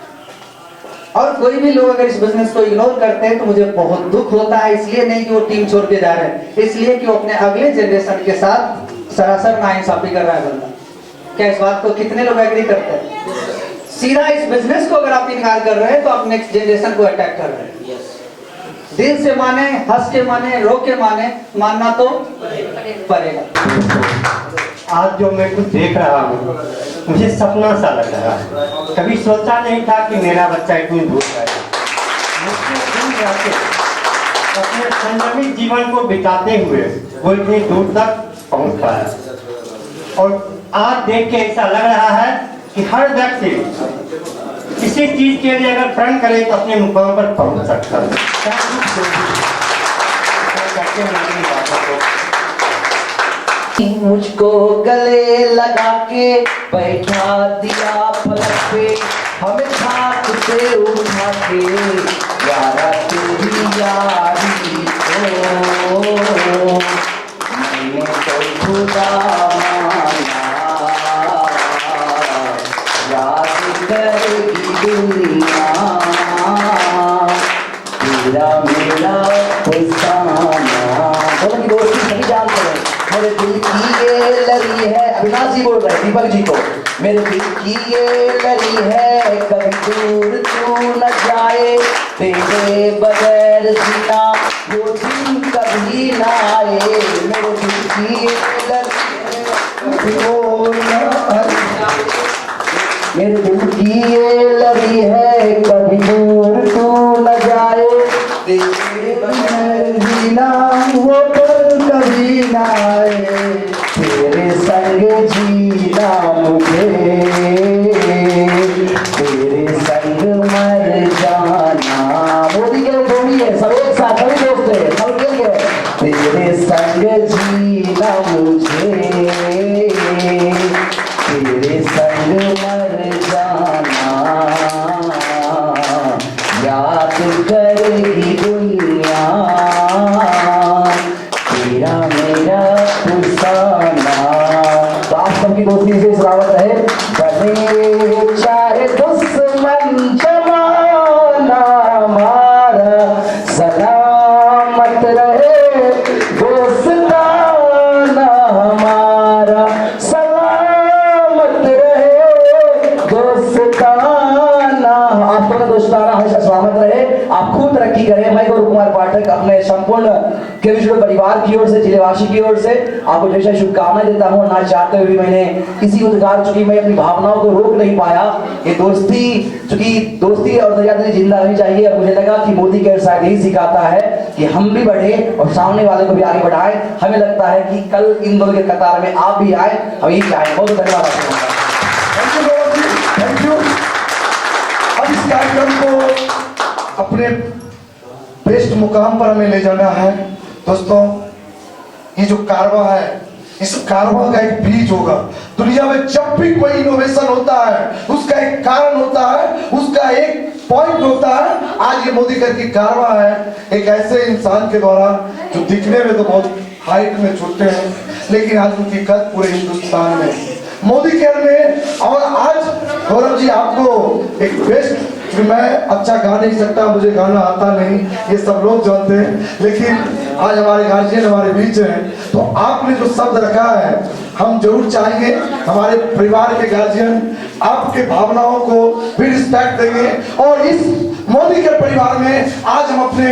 और कोई भी लोग अगर इस बिजनेस को इग्नोर करते हैं तो मुझे बहुत दुख होता है, इसलिए नहीं कि वो टीम छोड़ के जा रहे हैं, इसलिए कि वो अपने अगले जनरेशन के साथ सरासर नाइंसाफी कर रहा है बंदा। क्या इस बात को कितने लोग एग्री करते हैं? सीधा इस बिजनेस को अगर आप इनकार कर रहे हैं तो आप नेक्स्ट जनरेशन को अटैक कर रहे हैं। दिल से माने, हंस के माने, रो के माने, मानना तो पड़ेगा। आज जो मैं कुछ देख रहा हूँ मुझे सपना सा लग रहा है। कभी सोचा नहीं था कि मेरा बच्चा इतनी दूर जाएगा। मुझसे दूर जाके अपने संयमित जीवन को बिताते हुए वो इतनी दूर तक पहुँच पाया। और आज देख के ऐसा लग रहा है कि हर व्यक्ति किसी चीज के लिए अगर प्रण करे तो अपने मुकाम पर पहुँच सकता है। मुझको गले लगा के बैठा दिया पलक पे, हमें छात से उठा के यारा तेरी यारी को मैंने तो खुदा माना, याद करेगी दुनिया तेरा मेरा फसाना। बोलो कि दोस्ती सभी जानते हैं, मेरे दिल की ये लड़ी है, अविनाश जी बोल रहे हैं दीपक जी को, मेरे दिल की ये लड़ी है, कभी दूर तू न जाए, तेरे बगैर जीना वो दिन कभी ना आए। मेरे दिल की ये मेरे दिल की ये लड़ी है, कभी दूर तू न जाए, तेरे बगैर जीना वो पल कभी ना आए, तेरे संग जीना मुझे, तेरे संग मर जाना। मोदी के जोड़ी है, सब एक साथ, सभी दोस्त है, सब मिल गए। तेरे संग जीना मुझे, तेरे संग मर जाना, याद करेगी दुनिया तेरा मेरा फसाना। तो आप सबकी दोस्ती से सलामत रहे, बने चाहे दुश्मन जमाना हमारा, सलामत रहे दोस्ताना हमारा, सलामत रहे दोस्ताना। आपका दोस्ताना हमेशा सलामत रहे, आप खूब तरक्की करें। मैं गौरव कुमार पाठक अपने संपूर्ण केविश्वर परिवार की ओर से, जिलेवासी की ओर से आपको जैसे शुभकामनाएं देता हूँ। ना चाहते हुए भी मैंने इसी उद्गार, चूंकि मैं अपनी भावनाओं को रोक नहीं पाया, ये दोस्ती, चूंकि दोस्ती और दरियादिली जिंदा रहनी चाहिए। और मुझे लगा कि मोदी केयर शायद यही सिखाता है कि हम भी बढ़े और सामने वाले को भी आगे बढ़ाएं। हमें लगता है कि कल इन दोनों के कतार में आप भी आए, हम यही चाहें। बहुत धन्यवाद आपका। Thank you. अब इस कार्यक्रम को अपने बेस्ट मुकाम पर हमें ले जाना है। दोस्तों, ये जो कारवा है, इस कारवा का एक बीज होगा। दुनिया में जब भी कोई इनोवेशन होता है उसका एक कारण होता है, उसका एक पॉइंट होता है। आज ये मोदी केयर की कारवा है, एक ऐसे इंसान के द्वारा जो दिखने में तो बहुत हाइट में छोटे हैं, लेकिन आज उनकी कद पूरे हिंदुस्तान में मोदी केयर में। और आज गौरव जी आपको एक बेस्ट कि मैं अच्छा गा नहीं सकता, मुझे गाना आता नहीं, ये सब लोग जानते हैं, लेकिन आज हमारे गार्जियन हमारे बीच हैं, तो आपने जो शब्द रखा है हम जरूर चाहेंगे हमारे परिवार के गार्जियन आपके भावनाओं को भी रिस्पेक्ट देंगे। और इस मोदी के परिवार में आज हम अपने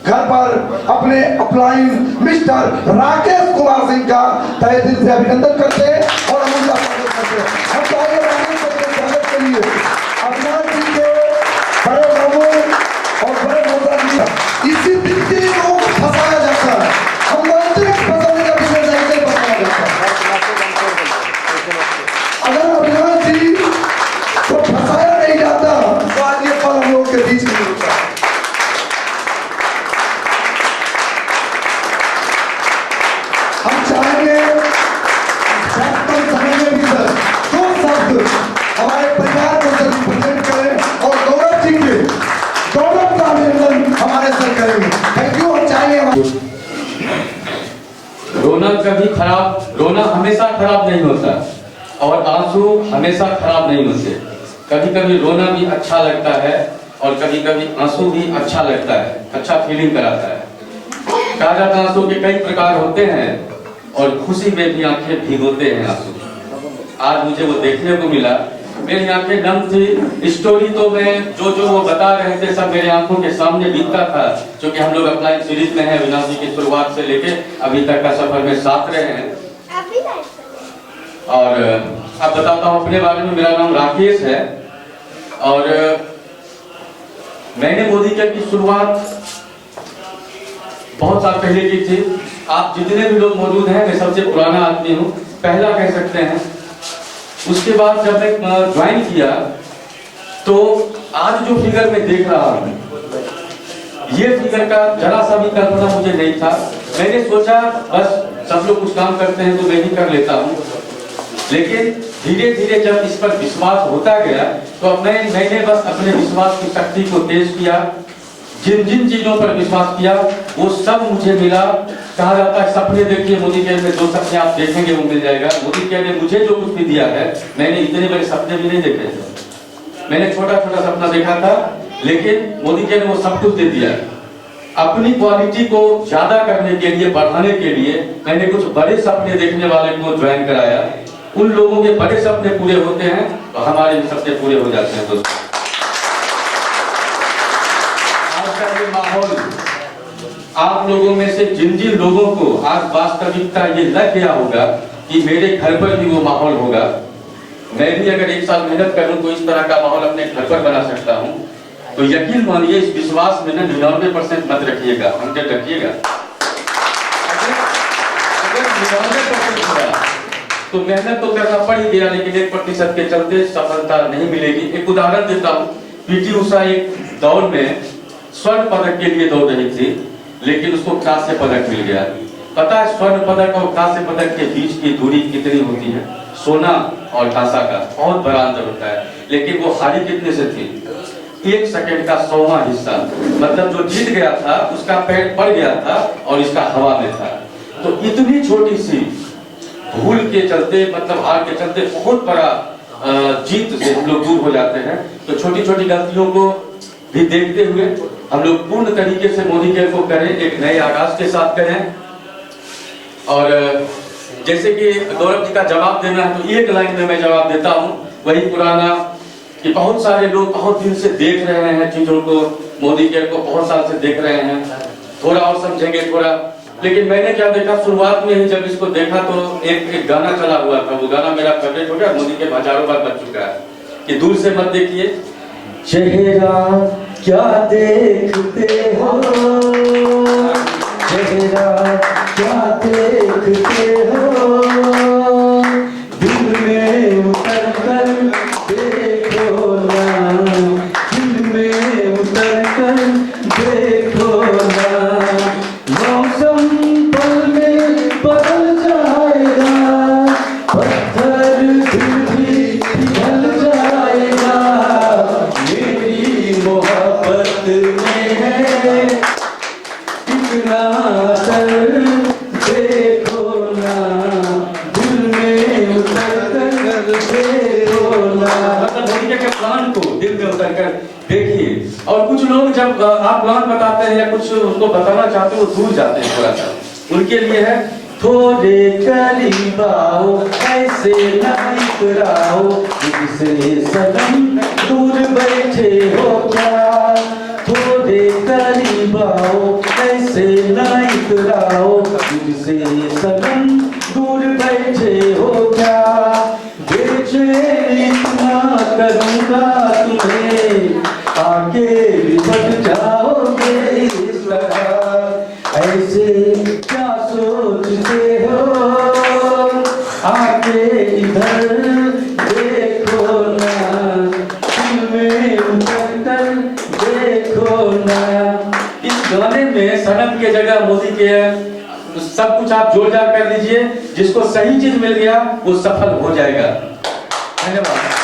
घर पर अपने अपलाइन मिस्टर राकेश कुमार सिंह का तहे दिल से अभिनंदन करते हैं और हम उनका स्वागत करते हैं। हम चाहेंगे स्वागत के लिए अविनाश जी के बड़े बाबू और बड़े मोदा जी, इसी दिन के लोगों को फंसाया जाता है, हम मानते हैं फंसाने का विषय नहीं फंसाया जाता है। अगर अविनाश जी को फंसाया नहीं जाता तो आज ये पल हम लोग के बीच में होता। हम चाहेंगे समय में भी सर दो शब्द हमारे परिवार को सर रिप्रेजेंट करें और गौरव जी के गौरव का अभिनंदन हमारे सर करेंगे। Thank you. हम चाहेंगे रोना हमेशा खराब नहीं होता और आंसू हमेशा खराब नहीं होते। कभी कभी रोना भी अच्छा लगता है और कभी कभी आंसू भी अच्छा लगता है, अच्छा फीलिंग कराता है। कहा जाता है आंसू के कई प्रकार होते हैं और खुशी में भी आंखें भिगोते हैं आंसू। आज मुझे वो देखने को मिला, मेरी आंखें नम थी। स्टोरी तो मैं जो वो बता रहे थे सब मेरे आंखों के सामने दिखता था, क्योंकि हम लोग अपलाइन सीरीज में हैं, अविनाश जी की शुरुआत से लेके अभी तक का सफर में साथ रहे हैं। और अब बताता हूँ अपने बारे में। मेरा नाम राकेश है और मैंने मोदी केयर की शुरुआत बहुत साल पहले की थी। आप जितने भी लोग मौजूद हैं, मैं सबसे पुराना आदमी हूँ, पहला कह सकते हैं। उसके बाद जब मैं ज्वाइन किया तो आज जो फिगर मैं देख रहा हूँ, ये फिगर का जरा सा भी कल्पना मुझे नहीं था। मैंने सोचा बस सब लोग कुछ काम करते हैं तो मैं भी कर लेता हूँ, लेकिन धीरे धीरे जब इस पर विश्वास होता गया तो मैंने बस अपने विश्वास की शक्ति को तेज किया। जिन जिन चीजों पर विश्वास किया वो सब मुझे मिला। कहा जाता है सपने देखिए, मोदी केयर में जो सपने आप देखेंगे वो मिल जाएगा। मोदी केयर ने मुझे जो कुछ भी दिया है, मैंने इतने बड़े सपने भी नहीं देखे थे। मैंने छोटा छोटा सपना देखा था, लेकिन मोदी केयर ने वो सब कुछ दे दिया। अपनी क्वालिटी को ज्यादा करने के लिए, बढ़ाने के लिए मैंने कुछ बड़े सपने देखने वाले को ज्वाइन कराया। उन लोगों के बड़े सपने पूरे होते हैं तो हमारे भी सपने पूरे हो जाते हैं। दोस्तों, आज का ये माहौल, आप लोगों में से जिन जिन लोगों को आज वास्तविकता ये लग गया होगा कि मेरे घर पर भी वो माहौल होगा, मैं भी अगर एक साल मेहनत करूं तो इस तरह का माहौल अपने घर पर बना सकता हूं, तो यकीन मानिए इस विश्वास में ना 99% मत रखिएगा, 100 रखिएगा। अगर 99% हुआ तो मेहनत तो करना पड़ ही गया, लेकिन 1% के चलते सफलता नहीं मिलेगी। एक उदाहरण देता हूँ। पीटी उषा एक दौड़ में स्वर्ण पदक के लिए दौड़ रही थी, लेकिन उसको कांस्य पदक मिल गया। पता है स्वर्ण पदक और कांस्य पदक के बीच की दूरी कितनी होती है? सोना और कांसा का बहुत बड़ा अंतर होता है, लेकिन वो हारी कितने से थी? 1 सेकंड का 100वां हिस्सा। मतलब जो जीत गया था उसका पैर पड़ गया था और इसका हवा में था। तो इतनी छोटी सी भूल के चलते, मतलब हार के चलते बहुत बड़ा जीत से हम लोग दूर हो जाते हैं। तो छोटी छोटी गलतियों को भी देखते हुए हम लोग पूर्ण तरीके से मोदी केयर को करें, एक नए आगाज के साथ करें। और जैसे कि गौरव जी का जवाब देना है तो एक लाइन में मैं जवाब देता हूँ, वही पुराना कि बहुत सारे लोग बहुत दिन से देख रहे हैं चीजों को, मोदी केयर को बहुत साल से देख रहे हैं, थोड़ा और समझेंगे थोड़ा। लेकिन मैंने क्या देखा, शुरुआत में ही जब इसको देखा तो एक गाना चला हुआ था, वो गाना मेरा फेवरेट हो गया, मोदी के हजारों बार बज चुका है कि दूर से मत देखिए, चेहरा क्या देखते हो, चेहरा क्या देखते हो, दिल में उतर कर देखो ना, दिल में उतर कर देखो ना, मौसम पल में बदल जाएगा, पत्थर दिल भी पिघल जाएगा, मेरी मोहब्बत में है इतना असर देखो ना। जब आप गान बताते हैं या कुछ उनको बताना चाहते हो, दूर जाते हैं थोड़ा सा, उनके लिए है थोड़े करीब आओ ऐसे ना इतराओ, मुझसे सनम दूर बैठे हो क्या, थोड़े करीब आओ ऐसे ना इतराओ, मुझसे सनम दूर बैठे हो क्या, बेचैन इतना करूँगा तुम्हें आके लिपट जाओगे इस तरह, ऐसे क्या सोचते हो, आके इधर देखो ना, में उतर कर देखो ना। इस गाने में सनम के जगह मोदी के तो सब कुछ आप जोड़ जाड़ कर लीजिए, जिसको सही चीज मिल गया वो सफल हो जाएगा। धन्यवाद।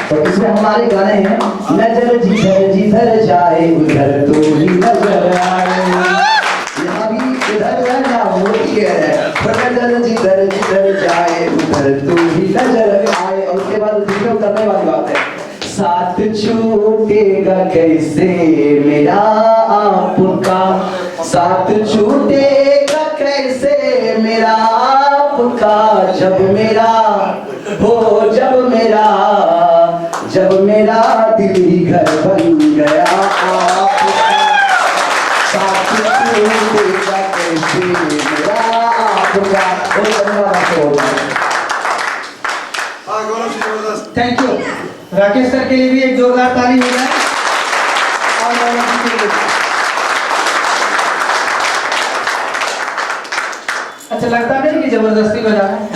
तो इसमें हमारे गाने हैं नजर जिधर जिधर जाए उधर तो ही नजर आए, यहाँ भी इधर ना मोदी है, नजर जिधर जिधर जाए उधर तो ही नजर आए। और उसके बाद जिक्र करने वाली बात है, साथ छूटेगा कैसे मेरा आपका, साथ छूटेगा कैसे मेरा आपका, जब मेरा हो जब मेरा दिल ही घर बन गया आपका, साथ छूटेगा कैसे मेरा आपका। Thank you. राकेश सर के लिए भी एक जोरदार ताली हो जाए। और अच्छा लगता नहीं कि जबरदस्ती बजा रहे हैं।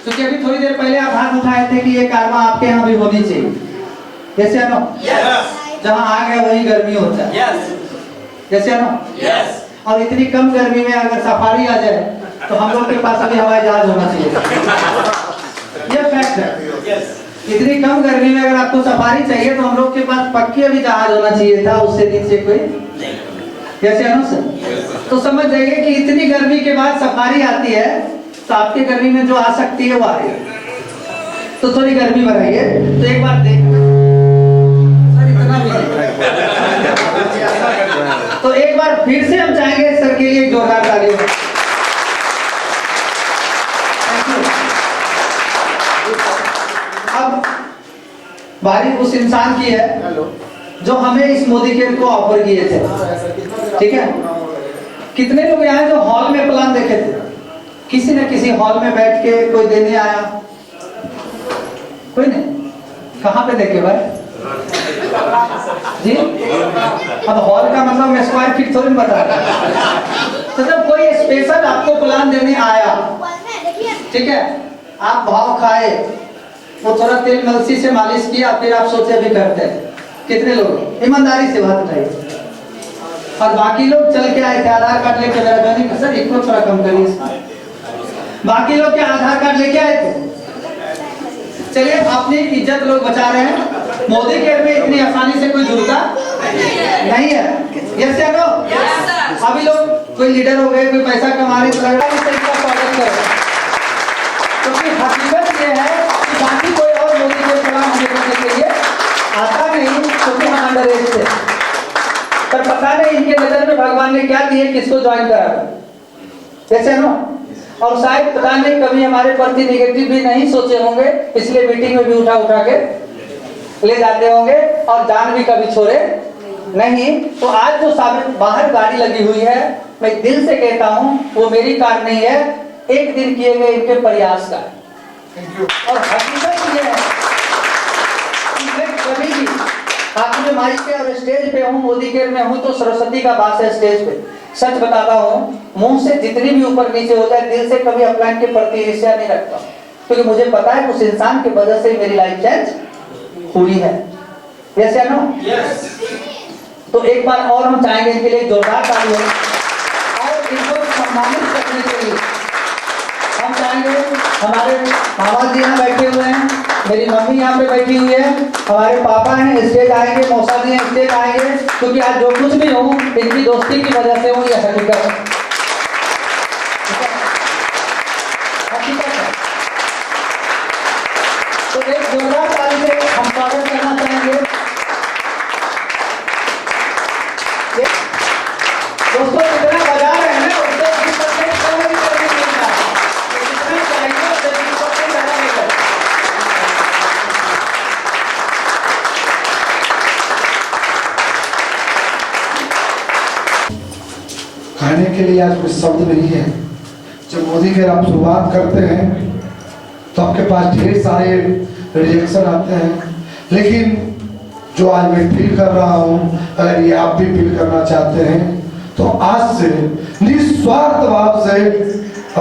क्योंकि अभी थोड़ी देर पहले आप हाथ उठाए थे कि ये कारवा आपके यहाँ भी होनी चाहिए, जैसे है ना, जहाँ आग है वही गर्मी होता है, जैसे है ना। और इतनी कम गर्मी में अगर सफारी आ जाए तो हम लोग के पास अभी हवाई जहाज होना चाहिए, ये फैक्ट है। इतनी कम गर्मी में अगर आपको सफारी चाहिए तो हम लोग के पास पक्की अभी जहाज होना चाहिए था, उससे नीचे कोई, जैसे है ना सर। तो समझ जाइए कि इतनी गर्मी के बाद सफारी आती है तो आपके गर्मी में जो आ सकती है वो आ रही है, तो थोड़ी गर्मी बढ़ाइए। तो एक बार देख सर, इतना भी तो एक बार फिर से हम चाहेंगे सर के लिए जोरदार ताली। अब बारी उस इंसान की है जो हमें इस मोदी केयर को ऑफर किए थे, ठीक है। कितने लोग यहाँ जो हॉल में प्लान देखे थे, किसी न किसी हॉल में बैठ के कोई देने आया, कोई नहीं। कहाँ पे देखे भाई जी? अब हॉल का मतलब मैं स्क्वायर फीट थोड़ी बता रहा, तो जब कोई स्पेशल आपको प्लान देने आया, ठीक है, आप भाव खाए, वो थोड़ा तेल मलसी से मालिश किया, फिर आप सोचे भी करते हैं। कितने लोग ईमानदारी से बात उठाइए। और बाकी लोग चल के आए थे आधार कार्ड लेके, मेरा सर इसको थोड़ा कम करिए। बाकी लोग क्या आधार कार्ड लेके आए थे? चलिए अपनी इज्जत लोग बचा रहे हैं। मोदी केयर में इतनी आसानी से कोई जुड़ता नहीं है, यस या नो? अभी लोग कोई लीडर हो गए, कोई पैसा कमा रहे, स्वागत करो, क्योंकि हकीकत ये है कि बाकी कोई और मोदी केयर प्लान हमें करने के लिए आता नहीं, क्योंकि हम अंडर एज थे। पर पता नहीं इनके नजर में भगवान ने क्या दिए, किसको ज्वाइन करा, जैसे नो। और शायद पता नहीं कभी हमारे प्रति निगेटिव भी नहीं सोचे होंगे, इसलिए मीटिंग में भी उठा उठा के ले जाते होंगे और जान भी कभी छोड़े नहीं। तो आज जो साबित बाहर गाड़ी लगी हुई है, मैं दिल से कहता हूँ वो मेरी कार नहीं है, एक दिन किए गए इनके प्रयास का। और हकीकत ये है कि मैं कभी भी आपने माइक पे और स्टेज पे हूँ, मोदी केयर में हूँ, तो सरस्वती का वास है स्टेज पे। सच बताता हूँ, मुंह से जितनी भी ऊपर नीचे हो जाए, दिल से कभी अपलाइन के प्रति ईर्ष्या नहीं रखता, क्योंकि मुझे पता है उस इंसान की वजह से मेरी लाइफ चेंज हुई है, यस या नो? तो एक बार और हम चाहेंगे इनके लिए जोरदार ताली हो, और इनको सम्मानित करने के लिए हम चाहेंगे, हमारे मामा जी यहाँ बैठे हुए हैं, मेरी मम्मी यहाँ पे बैठी हुई है, हमारे पापा हैं, स्टेज आएंगे, मौसा जी हैं, स्टेज आएंगे, क्योंकि आज जो कुछ भी हूँ इनकी दोस्ती की वजह से हूँ, ये हकीकत है। तो एक जोरदार ताली से हम स्वागत करना चाहेंगे। दोस्तों जितना बजा रहे हैं ना उससे कहने के लिए आज कोई शब्द नहीं है। जब मोदी के आप शुरुआत करते हैं तो आपके पास ढेर सारे रिएक्शन आते हैं, लेकिन जो आज मैं फील कर रहा हूँ, अगर ये आप भी फील करना चाहते हैं तो आज से निस्वार्थ भाव से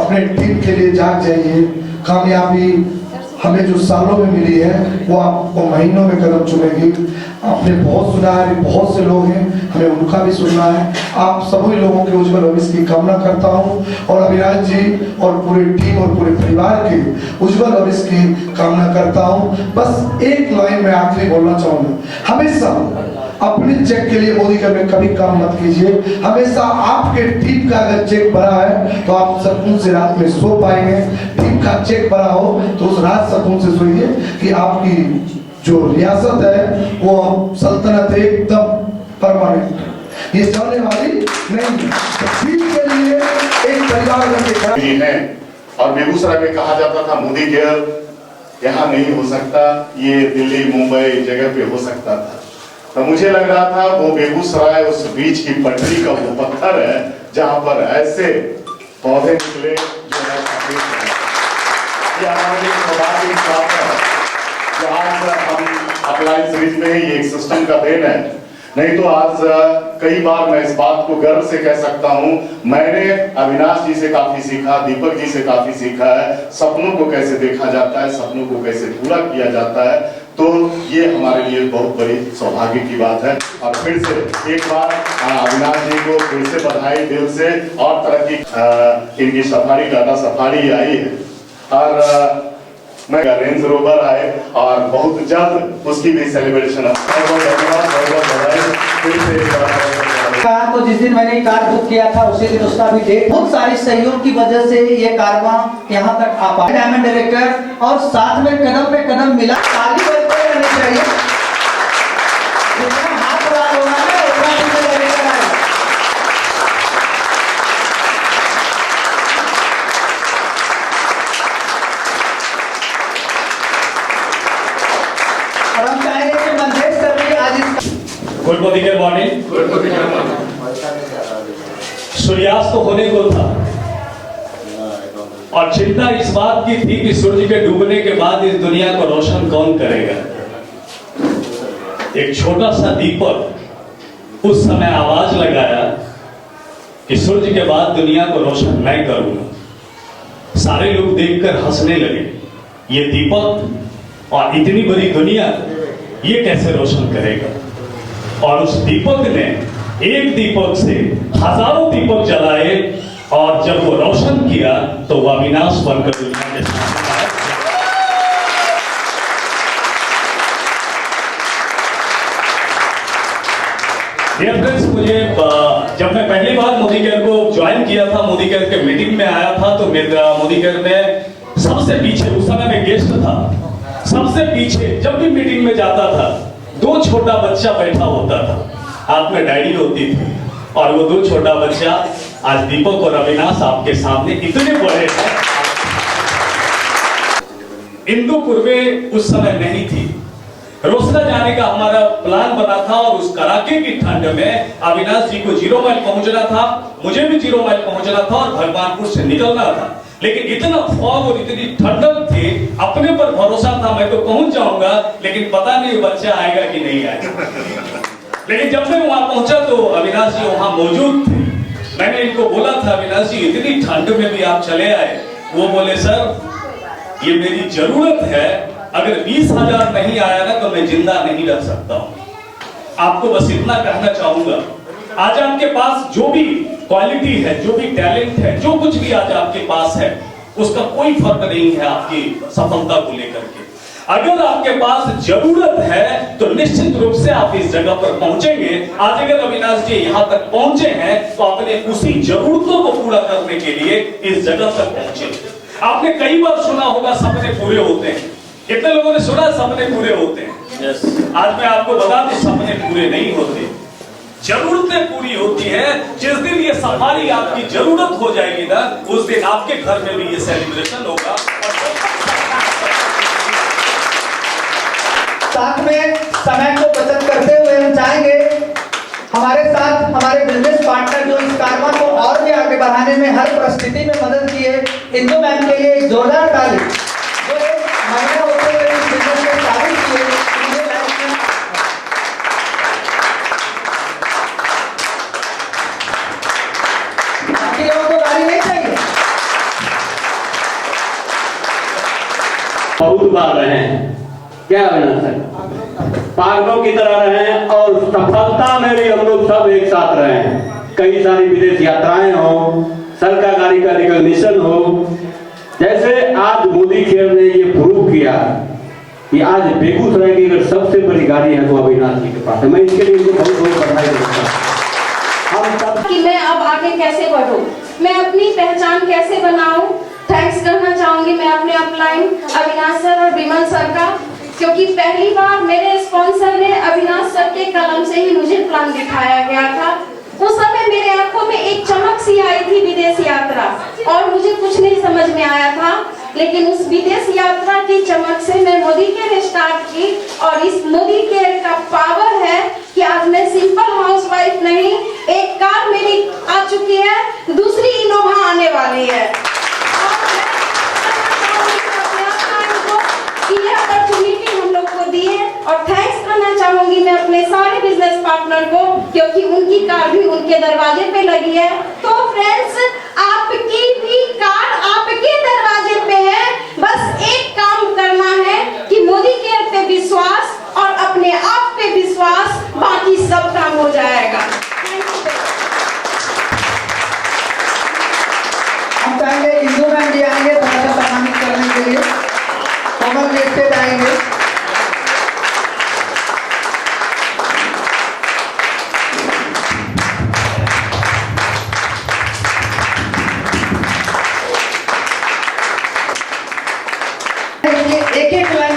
अपने टीम के लिए जाग जाइए। कामयाबी हमें जो सालों में मिली है वो आपको महीनों में कदम चुमेगी। आपने बहुत सुना है, बहुत से लोग हैं, हमें उनका भी सुनना है। आप सभी लोगों के उज्जवल भविष्य की कामना करता हूं और अविनाश जी और पूरी टीम और पूरे परिवार के उज्जवल भविष्य की कामना करता हूं। बस एक लाइन में आखिरी बोलना चाहूंगा, हमेशा अपने चेक के लिए मोदी में कभी काम मत कीजिए। हमेशा आपके टीम का अगर चेक भरा है तो आप सुकून से रात में सो पाएंगे। टीम का चेक भरा हो तो उस रात सुकून से सोइए कि आपकी जो रियासत है वो सल्तनत एकदम परमानेंट, ये चलने वाली नहीं। टीम के लिए एक परिवार है। और बेगूसराय में कहा जाता था मोदी केयर यहाँ नहीं हो सकता, ये दिल्ली मुंबई जगह पे हो सकता था। तो मुझे लग रहा था वो बेगूसराय उस बीच की पटरी का वो पत्थर है जहाँ पर ऐसे पौधे निकले जो है आज हम अप्लायंस सीरीज में ही एक सिस्टम का देन है। नहीं तो आज कई बार मैं इस बात को गर्व से कह सकता हूं, मैंने अविनाश जी से काफी सीखा, दीपक जी से काफी सीखा है, सपनों को कैसे देखा जाता है, सपनों को कैसे पूरा किया जाता है। तो ये हमारे लिए बहुत बड़ी सौभाग्य की बात है। और फिर से एक बार अविनाश जी को फिर से बधाई दिल से। और तरक्की इनकी सफारी, टाटा सफारी आई है और मैं रेंज रोवर आए और बहुत जल्द उसकी भी सेलिब्रेशन है। तो जिस दिन मैंने कार बुक किया था उसी दिन उसका भी डेट, बहुत सारे सहयोग की वजह से ये कारवां यहाँ तक आ पाया। डायमंड डायरेक्टर और साथ में कदम पे कदम मिला, ताली बजते रहनी चाहिए। जितना हाथ बड़ा होगा ना उतना भी डायरेक्टर आएगा। और हम चाहेंगे कि मंदेश सर भी आज गुड मॉर्निंग। सूर्यास्त होने को था और चिंता इस बात की थी कि सूर्य के डूबने के बाद इस दुनिया को रोशन कौन करेगा। एक छोटा सा दीपक उस समय आवाज लगाया कि सूर्य के बाद दुनिया को रोशन मैं करूंगा। सारे लोग देखकर हंसने लगे, ये दीपक और इतनी बड़ी दुनिया ये कैसे रोशन करेगा। और उस दीपक ने एक दीपक से हजारों दीपक जलाए और जब वो रोशन किया तो वह अविनाश बनकर दुनिया के सामने आया। डियर फ्रेंड्स, मुझे जब मैं पहली बार मोदी केयर को ज्वाइन किया था, मोदी केयर के मीटिंग में आया था, तो मेरा मोदी केयर में सबसे पीछे, उस समय मैं गेस्ट था, सबसे पीछे जब भी मीटिंग में जाता था दो छोटा बच्चा बैठा होता था, हाथ में डायरी होती थी और वो दो छोटा बच्चा आज दीपक और अविनाश आपके सामने इतने बड़े हैं। इंदुपुर में उस समय नहीं थी, रोसड़ा जाने का हमारा प्लान बना था और उस कड़ाके की ठंड में अविनाश जी को 0 माइल पहुंचना था, मुझे भी 0 माइल पहुंचना था और भगवानपुर से निकलना था। लेकिन इतना फॉग और इतनी ठंडक थी, अपने पर भरोसा था मैं तो पहुंच जाऊंगा, लेकिन पता नहीं बच्चा आएगा कि नहीं आएगा। लेकिन जब मैं वहां पहुंचा तो अविनाश जी वहां मौजूद थे। मैंने इनको बोला था, अविनाश जी इतनी ठंड में भी आप चले आए। वो बोले, सर ये मेरी जरूरत है, अगर 20,000 नहीं आया ना तो मैं जिंदा नहीं रह सकता हूं। आपको बस इतना कहना चाहूंगा, आज आपके पास जो भी क्वालिटी है, जो भी टैलेंट है, जो कुछ भी आज आपके पास है, उसका कोई फर्क नहीं है आपकी सफलता को लेकर के। अगर आपके पास जरूरत है तो निश्चित रूप से आप इस जगह पर पहुंचेंगे। आज अगर अविनाश जी यहाँ तक पहुंचे हैं तो अपने उसी जरूरतों को पूरा करने के लिए इस जगह तक पहुंचे। आपने कई बार सुना होगा सपने पूरे होते हैं। कितने लोगों ने सुना सपने पूरे होते हैं? आज मैं आपको बता दूं सपने पूरे नहीं होते, जरूरतें पूरी होती है। जिस दिन ये सफारी आपकी जरूरत हो जाएगी ना, उस दिन आपके घर में भी ये सेलिब्रेशन होगा। साथ में समय को बचत करते हुए हम चाहेंगे हमारे साथ हमारे बिजनेस पार्टनर जो इस कारवां को और भी आगे बढ़ाने में हर परिस्थिति में मदद किए, इंदु मैम के लिए एक जोरदार ताली। जो एक महिला होते हुए इस बिजनेस में शामिल किए, इंदु मैम ने बाकी लोगों को गाली नहीं चाहिए। बहुत बार रहे हैं, क्या अविनाश सर, पागलों की तरह रहे हैं और सफलता में भी हम लोग सब एक साथ रहे हैं। कई सारी विदेश यात्राएं हो, सरकारी का रिकॉग्निशन हो, जैसे आज मोदी केयर ने ये प्रूव किया कि आज बेगूसराय की अगर सबसे बड़ी गाड़ी है तो अविनाश जी के पास है। मैं इसके लिए उनको बहुत बहुत बधाई देता हूं। हम सब कि मैं अब आगे कैसे बढ़ूं, मैं अपनी पहचान कैसे बनाऊं। थैंक्स करना चाहूंगी मैं अपने अपलाइन अविनाश सर और विमल सर का, क्योंकि पहली बार मेरे स्पॉन्सर ने अविनाश सर के कलम से ही मुझे प्लान दिखाया गया था। उस समय मेरे आंखों में एक चमक सी आई थी विदेश यात्रा, और मुझे कुछ नहीं समझ में आया था, लेकिन उस विदेश यात्रा की चमक से मैं मोदी केयर स्टार्ट की। और इस मोदी केयर का पावर है कि आज मैं सिंपल हाउसवाइफ नहीं, एक कार मेरी आ चुकी है, दूसरी इनोवा आने वाली है। ये अपॉर्चुनिटी हम लोग को दी है, और थैंक्स करना चाहूंगी मैं अपने सारे बिजनेस पार्टनर को, क्योंकि उनकी कार भी उनके दरवाजे पे लगी है। तो फ्रेंड्स, आपकी भी कार आपके दरवाजे पे है, बस एक काम करना है कि मोदी केयर पे विश्वास और अपने आप पे विश्वास, बाकी सब काम हो जाएगा। हम चाहेंगे इंदु मैम जी आएंगे थोड़ा सा सम्मानित करने के लिए, कमल लेते जाएंगे। एक लाइन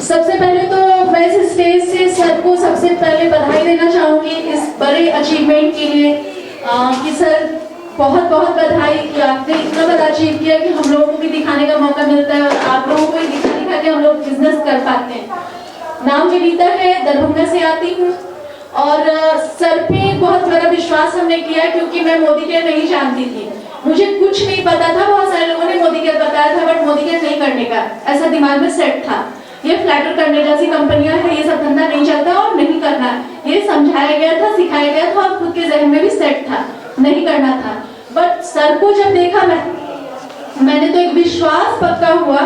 सबसे पहले तो मैं इस स्टेज से सर को सबसे पहले बधाई देना चाहूंगी इस बड़े अचीवमेंट के लिए, कि सर बहुत बहुत बधाई कि आपने इतना बड़ा अचीव किया कि हम लोगों को भी दिखाने का मौका मिलता है, और आप लोगों को दिखा के हम लोग बिजनेस कर पाते हैं। नाम विनीता है, दरभंगा से आती हूँ, और सर पे बहुत बड़ा विश्वास हमने किया, क्योंकि मैं मोदी केयर नहीं जानती थी, मुझे कुछ नहीं पता था। बहुत सारे लोगों ने मोदी केयर बताया था, बट मोदी केयर नहीं करने का ऐसा दिमाग में सेट था। ये फ्लैटर करने जैसी कंपनियां है, ये सब धंधा नहीं चलता और नहीं करना, ये समझाया गया था, सिखाया गया था, और खुद के जहन में भी सेट था, नहीं करना था। बट सर को जब देखा मैंने तो एक विश्वास पक्का हुआ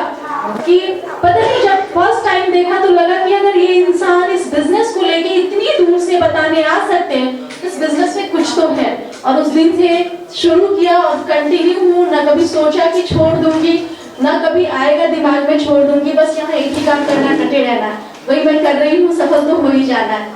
कि पता नहीं, जब फर्स्ट टाइम देखा तो लगा कि अगर ये इंसान इस बिजनेस को लेके इतनी दूर से बताने आ सकते हैं, इस बिजनेस में कुछ तो है। और उस दिन से शुरू किया और कंटिन्यू हूँ, ना कभी सोचा कि छोड़ दूंगी, ना कभी आएगा दिमाग में छोड़ दूंगी। बस यहाँ एक ही काम करना, डटे रहना, वही मैं कर रही हूँ, सफल तो हो ही जाना है।